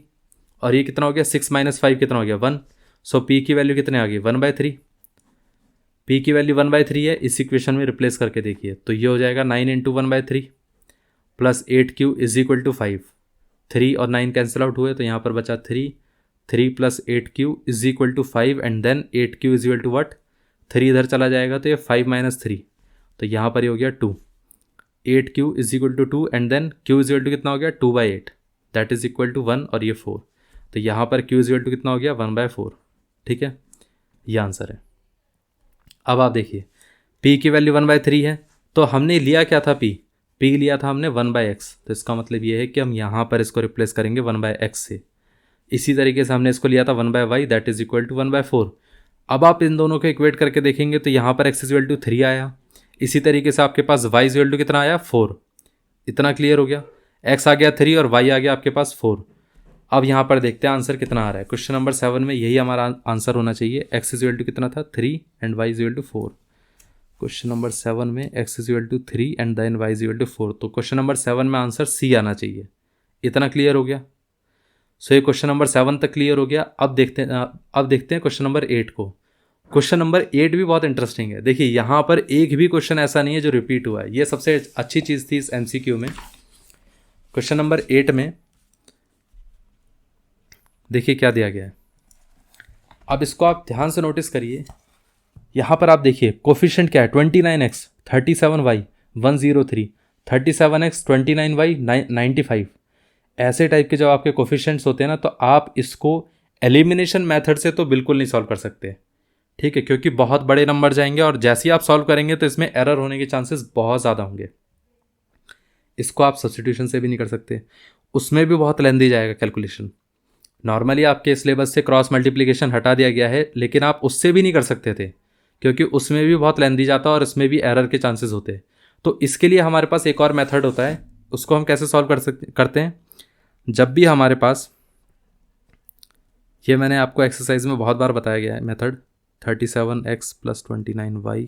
Speaker 1: और ये कितना हो गया 6 - 5 कितना हो गया 1। सो p की वैल्यू कितने आ गई 1/3। p की वैल्यू 1/3 है, इस इक्वेशन में रिप्लेस करके देखिए तो ये हो जाएगा 9 × 1/3 plus 8q is equal to 5। 3 और 9 कैंसिल आउट हुए तो यहाँ पर बचा 3 plus 8q is equal to 5 and then 8q is equal to what 3 इधर चला जाएगा तो ये 5 - 3, तो यहाँ पर ये हो गया 2। 8q is equal to 2 and then q is equal to कितना हो गया 2/8 दैट इज इक्वल टू 1 और ये 4, तो यहाँ पर q इज इक्वल टू कितना हो गया 1/4, ठीक है। ये आंसर है। अब आप देखिए p की वैल्यू 1/3 है, तो हमने लिया क्या था p लिया था हमने 1/x, तो इसका मतलब ये है कि हम यहाँ पर इसको रिप्लेस करेंगे 1/x से। इसी तरीके से हमने इसको लिया था 1/y that is equal to 1/4। अब आप इन दोनों को इक्वेट करके देखेंगे तो यहाँ पर x इज इक्वल टू 3 आया, इसी तरीके से आपके पास y इज इक्वल टू कितना आया 4। इतना क्लियर हो गया, x आ गया 3 और y आ गया आपके पास 4। अब यहाँ पर देखते हैं आंसर कितना आ रहा है। क्वेश्चन नंबर 7 में यही हमारा आंसर होना चाहिए, x इज इक्वल टू कितना था 3 and y is equal to 4। Question number 7 में x is equal to 3 and then y is equal to 4, तो क्वेश्चन नंबर 7 में आंसर C आना चाहिए। इतना क्लियर हो गया। सो ये क्वेश्चन नंबर 7 तक क्लियर हो गया। अब देखते हैं क्वेश्चन नंबर 8 को। क्वेश्चन नंबर 8 भी बहुत इंटरेस्टिंग है। देखिए यहाँ पर एक भी क्वेश्चन ऐसा नहीं है जो रिपीट हुआ है, ये सबसे अच्छी चीज़ थी इस MCQ में। क्वेश्चन नंबर 8 में देखिए क्या दिया गया है। अब इसको आप ध्यान से नोटिस करिए। यहाँ पर आप देखिए कोफिशिएंट क्या है, 29x 37y 103, 37x 29y 95। ऐसे टाइप के जब आपके कोफिशिएंट्स होते हैं ना, तो आप इसको एलिमिनेशन मेथड से तो बिल्कुल नहीं सॉल्व कर सकते, ठीक है, क्योंकि बहुत बड़े नंबर जाएंगे और जैसे ही आप सॉल्व करेंगे तो इसमें एरर होने के चांसेस बहुत ज़्यादा होंगे। इसको आप सब्स्टिट्यूशन से भी नहीं कर सकते, उसमें भी बहुत लेंदी जाएगा कैलकुलेशन। नॉर्मली आपके सिलेबस से क्रॉस मल्टीप्लिकेशन हटा दिया गया है, लेकिन आप उससे भी नहीं कर सकते थे क्योंकि उसमें भी बहुत लेंदी जाता और उसमें भी एरर के चांसेस होते। तो इसके लिए हमारे पास एक और मेथड होता है, उसको हम कैसे सॉल्व करते हैं। जब भी हमारे पास, ये मैंने आपको एक्सरसाइज में बहुत बार बताया गया है मेथड, 37x + 29y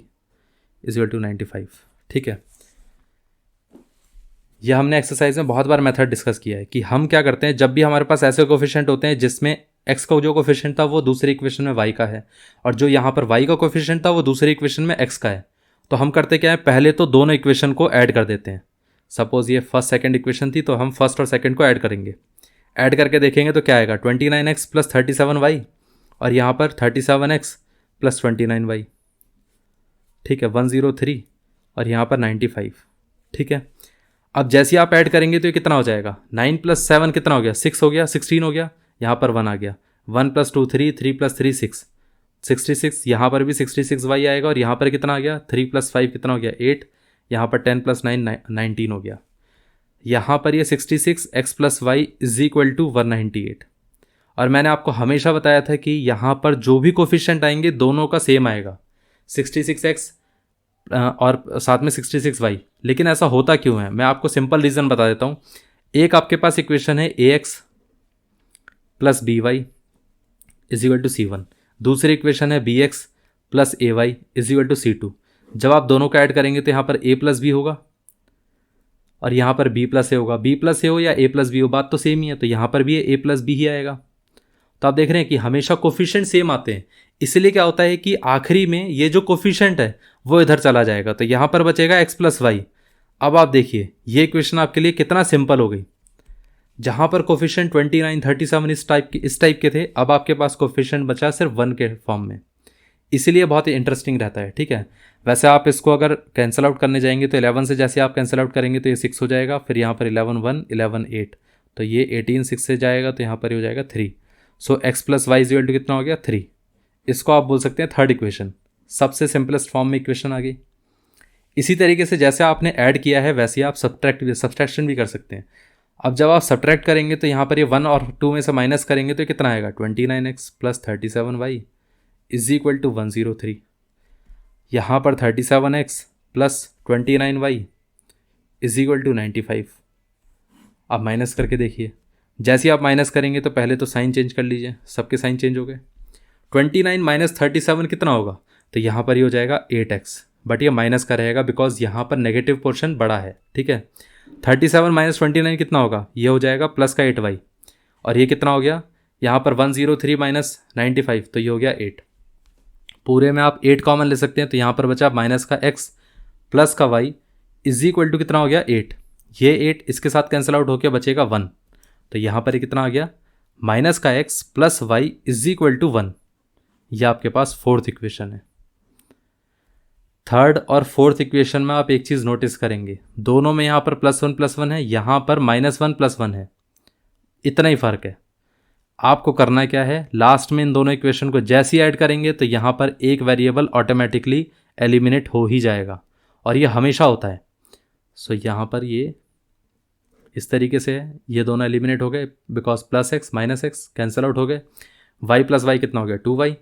Speaker 1: = 95, ठीक है। यह हमने एक्सरसाइज में बहुत बार मेथड डिस्कस किया है कि हम क्या करते हैं जब भी हमारे पास ऐसे कोफिशिएंट होते हैं जिसमें x का जो कोफिशिएंट था वो दूसरी इक्वेशन में y का है, और जो यहाँ पर y का कोफिशिएंट था वो दूसरी इक्वेशन में x का है, तो हम करते क्या है, पहले तो दोनों इक्वेशन को ऐड कर देते हैं। सपोज ये फर्स्ट सेकंड इक्वेशन थी, तो हम फर्स्ट और सेकंड को ऐड करेंगे। ऐड करके देखेंगे तो क्या आएगा, 29x + 37y, और यहाँ पर 37x + 29y, ठीक है, 103, और यहाँ पर 95, ठीक है। अब जैसे ही आप ऐड करेंगे तो ये कितना हो जाएगा, 9 + 7 कितना हो गया, 6 हो गया, 16 हो गया, यहाँ पर 1 आ गया, 1 + 2 3, 3 + 3 6, 66, यहाँ पर भी 66y आएगा, और यहाँ पर कितना आ गया, 3 + 5 कितना हो गया, 8, यहाँ पर 10 + 9 19 हो गया। यहाँ पर ये 66x + y = 198। और मैंने आपको हमेशा बताया था कि यहाँ पर जो भी कोफिशिएंट आएंगे दोनों का सेम आएगा, 66x और साथ में 66y। लेकिन ऐसा होता क्यों है, मैं आपको सिंपल रीज़न बता देता हूँ। एक आपके पास इक्वेशन है ax + by = c1, दूसरी इक्वेशन है bx + ay = c2। जब आप दोनों का ऐड करेंगे तो यहाँ पर a + b होगा, और यहाँ पर b + a होगा। b + a हो या a + b हो, बात तो सेम ही है, तो यहाँ पर भी a + b ही आएगा। तो आप देख रहे हैं कि हमेशा कोफिशिएंट सेम आते हैं, इसलिए क्या होता है कि आखिरी में ये जो कोफिशिएंट है वो इधर चला जाएगा, तो यहाँ पर बचेगा x + y। अब आप देखिए ये इक्वेशन आपके लिए कितना सिंपल हो गई। जहाँ पर कोफिशिएंट 29 37 इस टाइप के थे, अब आपके पास कोफिशिएंट बचा सिर्फ 1 के फॉर्म में, इसीलिए बहुत ही इंटरेस्टिंग रहता है, ठीक है। वैसे आप इसको अगर कैंसिल आउट करने जाएंगे तो 11 से जैसे आप कैंसिल आउट करेंगे तो ये 6 हो जाएगा, फिर यहाँ पर 11 1 11 8, तो ये 18 6 से जाएगा, तो यहाँ पर हो जाएगा 3। सो x + y = कितना हो गया, 3। इसको आप बोल सकते हैं थर्ड इक्वेशन, सबसे सिंपलेस्ट फॉर्म में इक्वेशन आ गई। इसी तरीके से जैसे आपने ऐड किया है वैसे ही आप सब्ट्रैक्शन भी कर सकते हैं। अब जब आप सब्ट्रैक्ट करेंगे तो यहाँ पर ये 1 और 2 में से माइनस करेंगे तो कितना आएगा, 29x + 37y = 103। यहाँ पर 37x + 29y = 95। आप माइनस करके देखिए, जैसे ही आप माइनस करेंगे तो पहले तो साइन चेंज कर लीजिए, सबके साइन चेंज हो गए। 29 - 37 कितना होगा, तो यहाँ पर ये हो जाएगा 8x, बट ये माइनस का रहेगा बिकॉज यहाँ पर नेगेटिव पोर्शन बड़ा है, ठीक है। 37 - 29 कितना होगा, ये हो जाएगा प्लस का 8y, और ये कितना हो गया, यहाँ पर 103 - 95, तो ये हो गया 8। पूरे में आप 8 कॉमन ले सकते हैं, तो यहाँ पर बचा माइनस का x प्लस का y = कितना हो गया, 8। ये 8 इसके साथ कैंसिल आउट होकर बचेगा 1, तो यहाँ पर कितना आ गया, माइनस का x + y = 1। यह आपके पास फोर्थ इक्वेशन है। थर्ड और फोर्थ इक्वेशन में आप एक चीज़ नोटिस करेंगे, दोनों में यहाँ पर +1 + 1 है, यहाँ पर -1 + 1 है, इतना ही फ़र्क है। आपको करना क्या है, लास्ट में इन दोनों इक्वेशन को जैसे ही ऐड करेंगे तो यहाँ पर एक वेरिएबल ऑटोमेटिकली एलिमिनेट हो ही जाएगा, और ये हमेशा होता है। सो यहाँ पर ये इस तरीके से है, ये दोनों एलिमिनेट हो गए because +x - x cancel out हो गए। y + y कितना हो गया, 2y।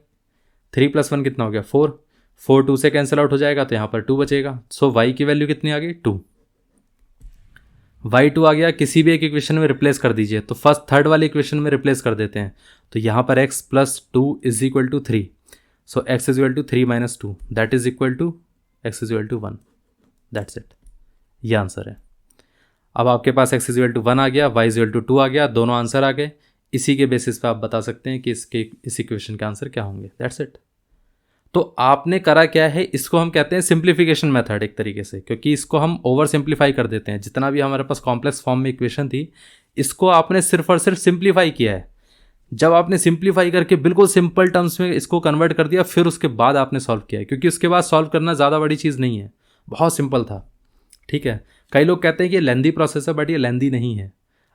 Speaker 1: 3 + 1 कितना हो गया, 4। 4 2 से कैंसिल आउट हो जाएगा, तो यहाँ पर 2 बचेगा। सो y की वैल्यू कितनी आ गई, 2। y2 आ गया, किसी भी एक इक्वेशन में रिप्लेस कर दीजिए, तो फर्स्ट थर्ड वाले इक्वेशन में रिप्लेस कर देते हैं, तो यहाँ पर x + 2 = 3। So x = 3 - 2 that is equal to x = 1। That's it, ये आंसर है। अब आपके पास x = 1 आ गया, y = 2 आ गया, दोनों आंसर आ गए। इसी के बेसिस पे आप बता सकते हैं कि इस इक्वेशन के आंसर क्या होंगे। That's it. तो आपने करा क्या है, इसको हम कहते हैं सिंप्लीफिकेशन मेथड एक तरीके से, क्योंकि इसको हम ओवर सिंप्लीफाई कर देते हैं। जितना भी हमारे पास कॉम्प्लेक्स फॉर्म में इक्वेशन थी, इसको आपने सिर्फ और सिर्फ सिंप्लीफाई किया है। जब आपने सिंप्लीफाई करके बिल्कुल सिंपल टर्म्स में इसको कन्वर्ट कर दिया, फिर उसके बाद आपने सॉल्व किया, क्योंकि उसके बाद सॉल्व करना ज़्यादा बड़ी चीज़ नहीं है, बहुत सिंपल था। ठीक है, कई लोग कहते हैं कि ये लेंदी प्रोसेस है, बट ये लेंदी नहीं है।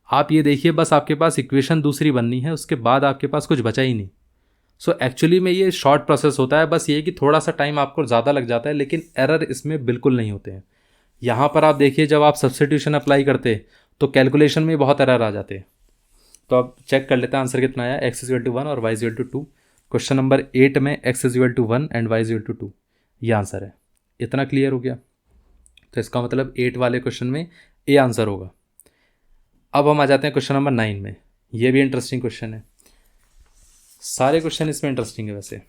Speaker 1: आप ये देखिए, बस आपके पास इक्वेशन दूसरी बननी है, उसके बाद आपके पास कुछ बचा ही नहीं। सो एक्चुअली में ये शॉर्ट प्रोसेस होता है, बस ये कि थोड़ा सा टाइम आपको ज़्यादा लग जाता है, लेकिन एरर इसमें बिल्कुल नहीं होते हैं। यहाँ पर आप देखिए, जब आप सब्स्टिट्यूशन अप्लाई करते तो कैलकुलेशन में बहुत एरर आ जाते हैं। तो आप चेक कर लेते हैं आंसर कितना आया। x इक्वल टू 1 और y equal to 2। Question number 8 में x equal to 1 and y equal to 2, ये आंसर है। इतना क्लियर हो गया? तो इसका मतलब 8 वाले क्वेश्चन में ए आंसर होगा। अब हम आ जाते हैं क्वेश्चन नंबर 9 में। ये भी इंटरेस्टिंग क्वेश्चन है, सारे क्वेश्चन इसमें इंटरेस्टिंग है वैसे।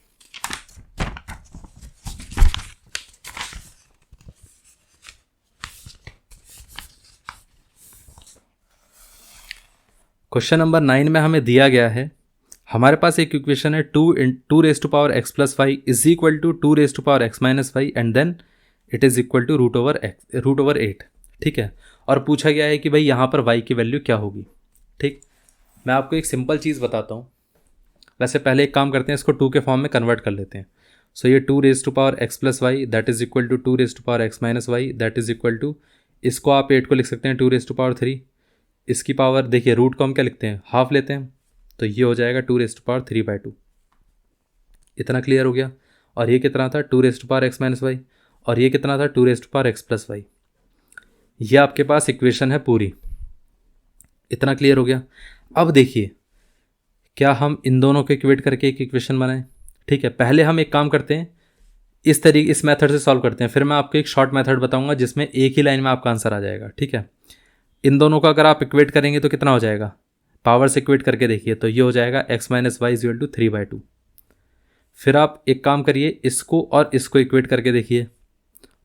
Speaker 1: क्वेश्चन नंबर 9 में हमें दिया गया है, हमारे पास एक इक्वेशन है 2 raise to power x plus y is equal to 2 raise to power x minus y and then it is equal to root over 8। ठीक है, और पूछा गया है कि भाई यहाँ पर y की वैल्यू क्या होगी। ठीक, मैं आपको एक सिंपल चीज़ बताता हूँ। वैसे पहले एक काम करते हैं, इसको 2 के फॉर्म में कन्वर्ट कर लेते हैं। सो ये 2 raise to power x plus y that is equal to 2 raise to power x minus y that is equal to, इसको आप 8 को लिख सकते हैं 2 रेज टू पावर 3। इसकी पावर देखिए, रूट को हम क्या लिखते हैं, हाफ लेते हैं, तो ये हो जाएगा 2 रेज टू पावर 3/2। इतना क्लियर हो गया? और ये कितना था, 2 raise to power x minus y, और ये कितना था, 2 raise to power x plus y. ये आपके पास इक्वेशन है पूरी। इतना क्लियर हो गया? अब देखिए, क्या हम इन दोनों को इक्वेट करके एक इक्वेशन बनाएं? ठीक है, पहले हम एक काम करते हैं, इस मेथड से सॉल्व करते हैं, फिर मैं आपको एक शॉर्ट मेथड बताऊंगा जिसमें एक ही लाइन में आपका आंसर आ जाएगा। ठीक है, इन दोनों का अगर आप इक्वेट करेंगे तो कितना हो जाएगा, पावर से इक्वेट करके देखिए, तो ये हो जाएगा x minus y equal to 3/2। फिर आप एक काम करिए, इसको और इसको इक्वेट करके देखिए,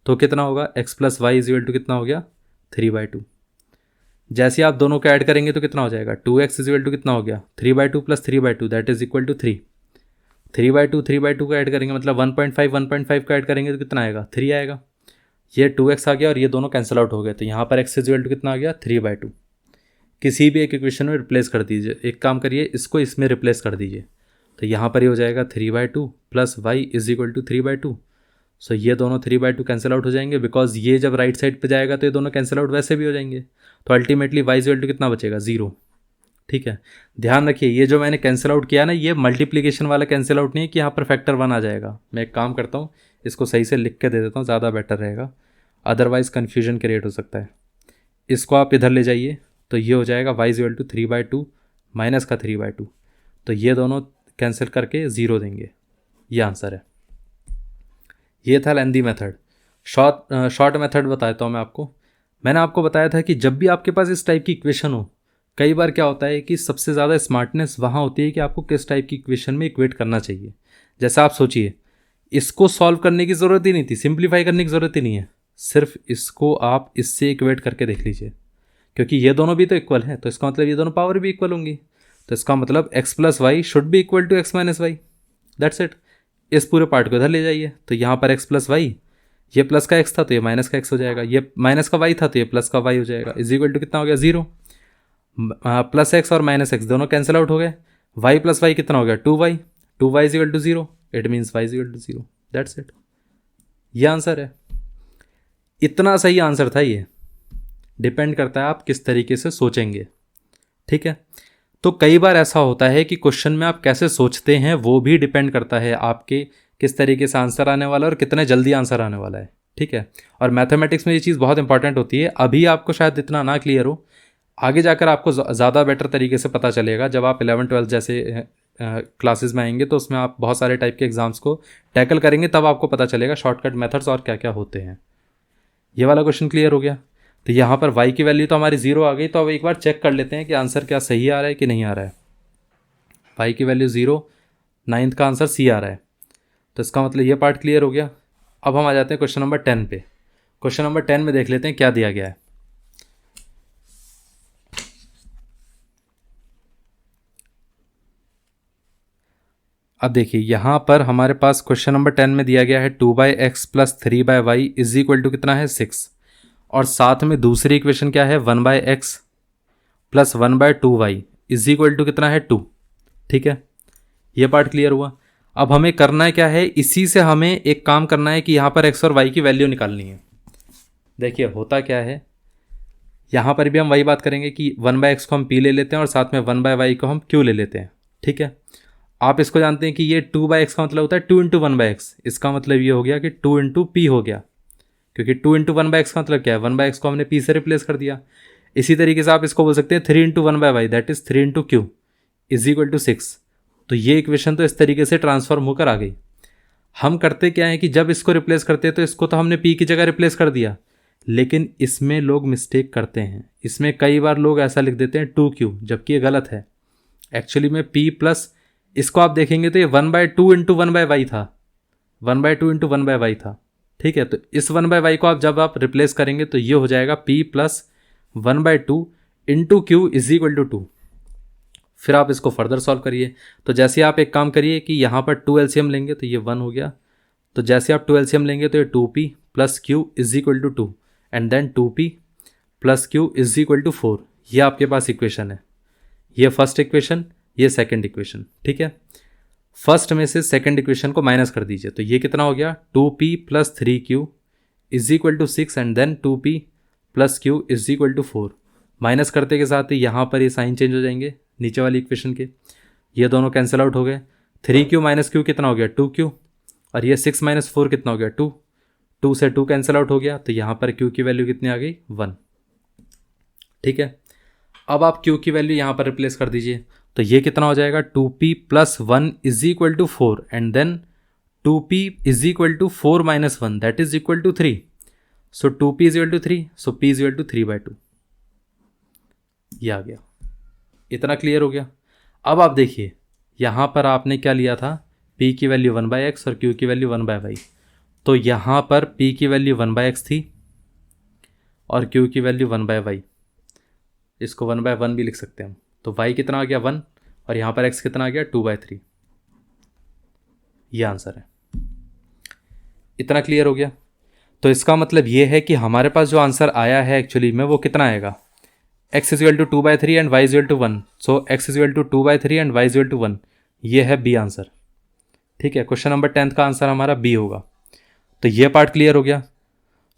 Speaker 1: तो कितना होगा, x plus y equal to कितना हो गया, 3/2। जैसे आप दोनों को ऐड करेंगे तो कितना हो जाएगा, 2x इक्वल टू कितना हो गया, 3/2 plus 3/2 that is equal to 3। 3/2 को ऐड करेंगे मतलब 1.5 को ऐड करेंगे तो कितना आएगा, 3 आएगा। ये 2x आ गया और ये दोनों कैंसिल आउट हो गए, तो यहाँ पर x इक्वल टू कितना आ गया, 3/2। किसी भी एक इक्वेशन में रिप्लेस कर दीजिए। एक काम करिए, इसको इसमें रिप्लेस कर दीजिए, तो यहाँ पर ये हो जाएगा 3/2 plus y is equal to 3/2। So ये दोनों 3/2 कैंसिल आउट हो जाएंगे, बिकॉज ये जब राइट साइड पे जाएगा तो ये दोनों कैंसिल आउट वैसे भी हो जाएंगे। तो अल्टीमेटली वाई इक्वल टू कितना बचेगा, 0। ठीक है, ध्यान रखिए, ये जो मैंने कैंसिल आउट किया ना, ये मल्टीप्लीकेशन वाला कैंसिल आउट नहीं है कि यहाँ पर फैक्टर 1 आ जाएगा। मैं एक काम करता हूँ, इसको सही से लिख के दे देता हूँ, ज़्यादा बेटर रहेगा, अदरवाइज़ कन्फ्यूजन क्रिएट हो सकता है। इसको आप इधर ले जाइए, तो ये हो जाएगा वाई इक्वल टू 3/2 माइनस का 3/2, तो ये दोनों कैंसिल करके 0 देंगे। ये आंसर है। ये था लेंदी मेथड। शॉर्ट मेथड बताता हूँ मैं आपको। मैंने आपको बताया था कि जब भी आपके पास इस टाइप की इक्वेशन हो, कई बार क्या होता है कि सबसे ज़्यादा स्मार्टनेस वहाँ होती है कि आपको किस टाइप की इक्वेशन में इक्वेट करना चाहिए। जैसा आप सोचिए, इसको सॉल्व करने की ज़रूरत ही नहीं थी, सिंप्लीफाई करने की ज़रूरत ही नहीं है, सिर्फ इसको आप इससे इक्वेट करके देख लीजिए, क्योंकि ये दोनों भी तो इक्वल है, तो इसका मतलब ये दोनों पावर भी इक्वल होंगी। तो इसका मतलब x plus y should be equal to x minus y, that's it. इस पूरे पार्ट को इधर ले जाइए, तो यहाँ पर x प्लस वाई, ये प्लस का x था तो ये माइनस का x हो जाएगा, ये माइनस का y था तो ये प्लस का y हो जाएगा, इज इक्वल टू कितना हो गया, 0। प्लस x और माइनस x दोनों कैंसिल आउट हो गए, y प्लस वाई कितना हो गया, 2y, 2y is equal to 0, it means y is equal to 0, that's it. ये आंसर है। इतना सही आंसर था ये। डिपेंड करता है आप किस तरीके से सोचेंगे। ठीक है, तो कई बार ऐसा होता है कि क्वेश्चन में आप कैसे सोचते हैं वो भी डिपेंड करता है आपके किस तरीके से आंसर आने वाला है और कितने जल्दी आंसर आने वाला है। ठीक है, और मैथमेटिक्स में ये चीज़ बहुत इंपॉर्टेंट होती है। अभी आपको शायद इतना ना क्लियर हो, आगे जाकर आपको ज़्यादा बेटर तरीके से पता चलेगा जब आप 11-12 जैसे क्लासेस में आएंगे, तो उसमें आप बहुत सारे टाइप के एग्जाम्स को टैकल करेंगे, तब आपको पता चलेगा शॉर्टकट मेथड्स और क्या क्या होते हैं। ये वाला क्वेश्चन क्लियर हो गया। तो यहाँ पर y की वैल्यू तो हमारी 0 आ गई, तो अब एक बार चेक कर लेते हैं कि आंसर क्या सही आ रहा है कि नहीं आ रहा है। y की वैल्यू 0, 9th का आंसर C आ रहा है, तो इसका मतलब ये पार्ट क्लियर हो गया। अब हम आ जाते हैं क्वेश्चन नंबर 10 पे। क्वेश्चन नंबर 10 में देख लेते हैं क्या दिया गया है। अब देखिए, यहाँ पर हमारे पास क्वेश्चन नंबर 10 में दिया गया है 2/x plus 3/y is equal to कितना है, 6, और साथ में दूसरी इक्वेशन क्या है, 1/x plus 1/2y is equal to कितना है, 2। ठीक है, ये पार्ट क्लियर हुआ। अब हमें करना है क्या है, इसी से हमें एक काम करना है कि यहाँ पर x और y की वैल्यू निकालनी है। देखिए होता क्या है, यहाँ पर भी हम वही बात करेंगे कि 1/x को हम p ले लेते हैं और साथ में 1/y को हम q ले लेते हैं। ठीक है, आप इसको जानते हैं कि ये 2/x का मतलब होता है 2 × 1/x। इसका मतलब ये हो गया कि 2 × p हो गया, क्योंकि 2 × 1/x का मतलब क्या है, 1/x को हमने p से रिप्लेस कर दिया। इसी तरीके से आप इसको बोल सकते हैं 3 × 1/y, that is 3 × q is equal to 6। तो ये इक्वेशन तो इस तरीके से ट्रांसफॉर्म होकर आ गई। हम करते क्या है कि जब इसको रिप्लेस करते हैं तो इसको तो हमने p की जगह रिप्लेस कर दिया, लेकिन इसमें लोग मिस्टेक करते हैं। इसमें कई बार लोग ऐसा लिख देते हैं 2q, जबकि ये गलत है। एक्चुअली में p प्लस, इसको आप देखेंगे तो ये 1/2 × 1/y था, 1/2 × 1/y था। ठीक है, तो इस 1/y को आप जब आप रिप्लेस करेंगे तो ये हो जाएगा p plus 1/2 × q is equal to 2। फिर आप इसको फर्दर सॉल्व करिए। तो जैसे आप एक काम करिए कि यहाँ पर 2 LCM लेंगे तो ये 1 हो गया। तो जैसे आप 2 LCM लेंगे तो ये 2p plus q is equal to 2 and then 2p plus q is equal to 4। ये आपके पास इक्वेशन है, ये फर्स्ट इक्वेशन, ये सेकंड इक्वेशन। ठीक है, फर्स्ट में से सेकंड इक्वेशन को माइनस कर दीजिए तो ये कितना हो गया, 2p plus 3q is equal to 6 and then 2p plus q is equal to 4। Minus करते के साथ ही यहाँ पर ये साइन चेंज हो जाएंगे नीचे वाली इक्वेशन के, ये दोनों कैंसिल आउट हो गए। 3q माइनस q कितना हो गया, 2q, और ये 6 माइनस 4 कितना हो गया, 2। 2 से 2 कैंसिल आउट हो गया, तो यहाँ पर q की वैल्यू कितनी आ गई, 1। ठीक है, अब आप q की वैल्यू यहाँ पर रिप्लेस कर दीजिए तो ये कितना हो जाएगा, 2p plus 1 is equal to 4 and then 2p is equal to 4 minus 1 that is equal to 3। So 2p is equal to 3, so p is equal to 3/2। ये आ गया, इतना क्लियर हो गया। अब आप देखिए यहाँ पर आपने क्या लिया था, p की वैल्यू 1/x और q की वैल्यू 1/y। तो यहाँ पर p की वैल्यू 1/x थी और q की वैल्यू 1/y, इसको 1/1 भी लिख सकते हैं हम। तो y कितना आ गया 1 और यहाँ पर x कितना आ गया 2/3। ये आंसर है, इतना क्लियर हो गया। तो इसका मतलब ये है कि हमारे पास जो आंसर आया है एक्चुअली में वो कितना आएगा, x is equal to 2/3 and y is equal to 1। So x is equal to 2/3 and y is equal to 1। ये है बी आंसर। ठीक है, क्वेश्चन नंबर 10 का आंसर हमारा बी होगा। तो ये पार्ट क्लियर हो गया।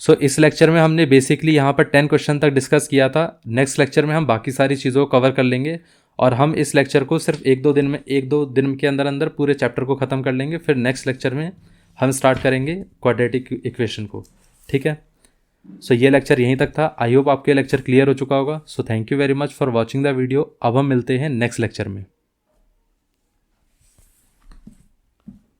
Speaker 1: सो इस लेक्चर में हमने बेसिकली यहाँ पर 10 क्वेश्चन तक डिस्कस किया था। नेक्स्ट लेक्चर में हम बाकी सारी चीज़ों को कवर कर लेंगे और हम इस लेक्चर को सिर्फ एक दो दिन के अंदर अंदर पूरे चैप्टर को ख़त्म कर लेंगे। फिर नेक्स्ट लेक्चर में हम स्टार्ट करेंगे क्वाड्रेटिक इक्वेशन को। ठीक है, सो ये लेक्चर यहीं तक था। आई होप आपके लेक्चर क्लियर हो चुका होगा। So thank you very much for watching the video. अब हम मिलते हैं नेक्स्ट लेक्चर में।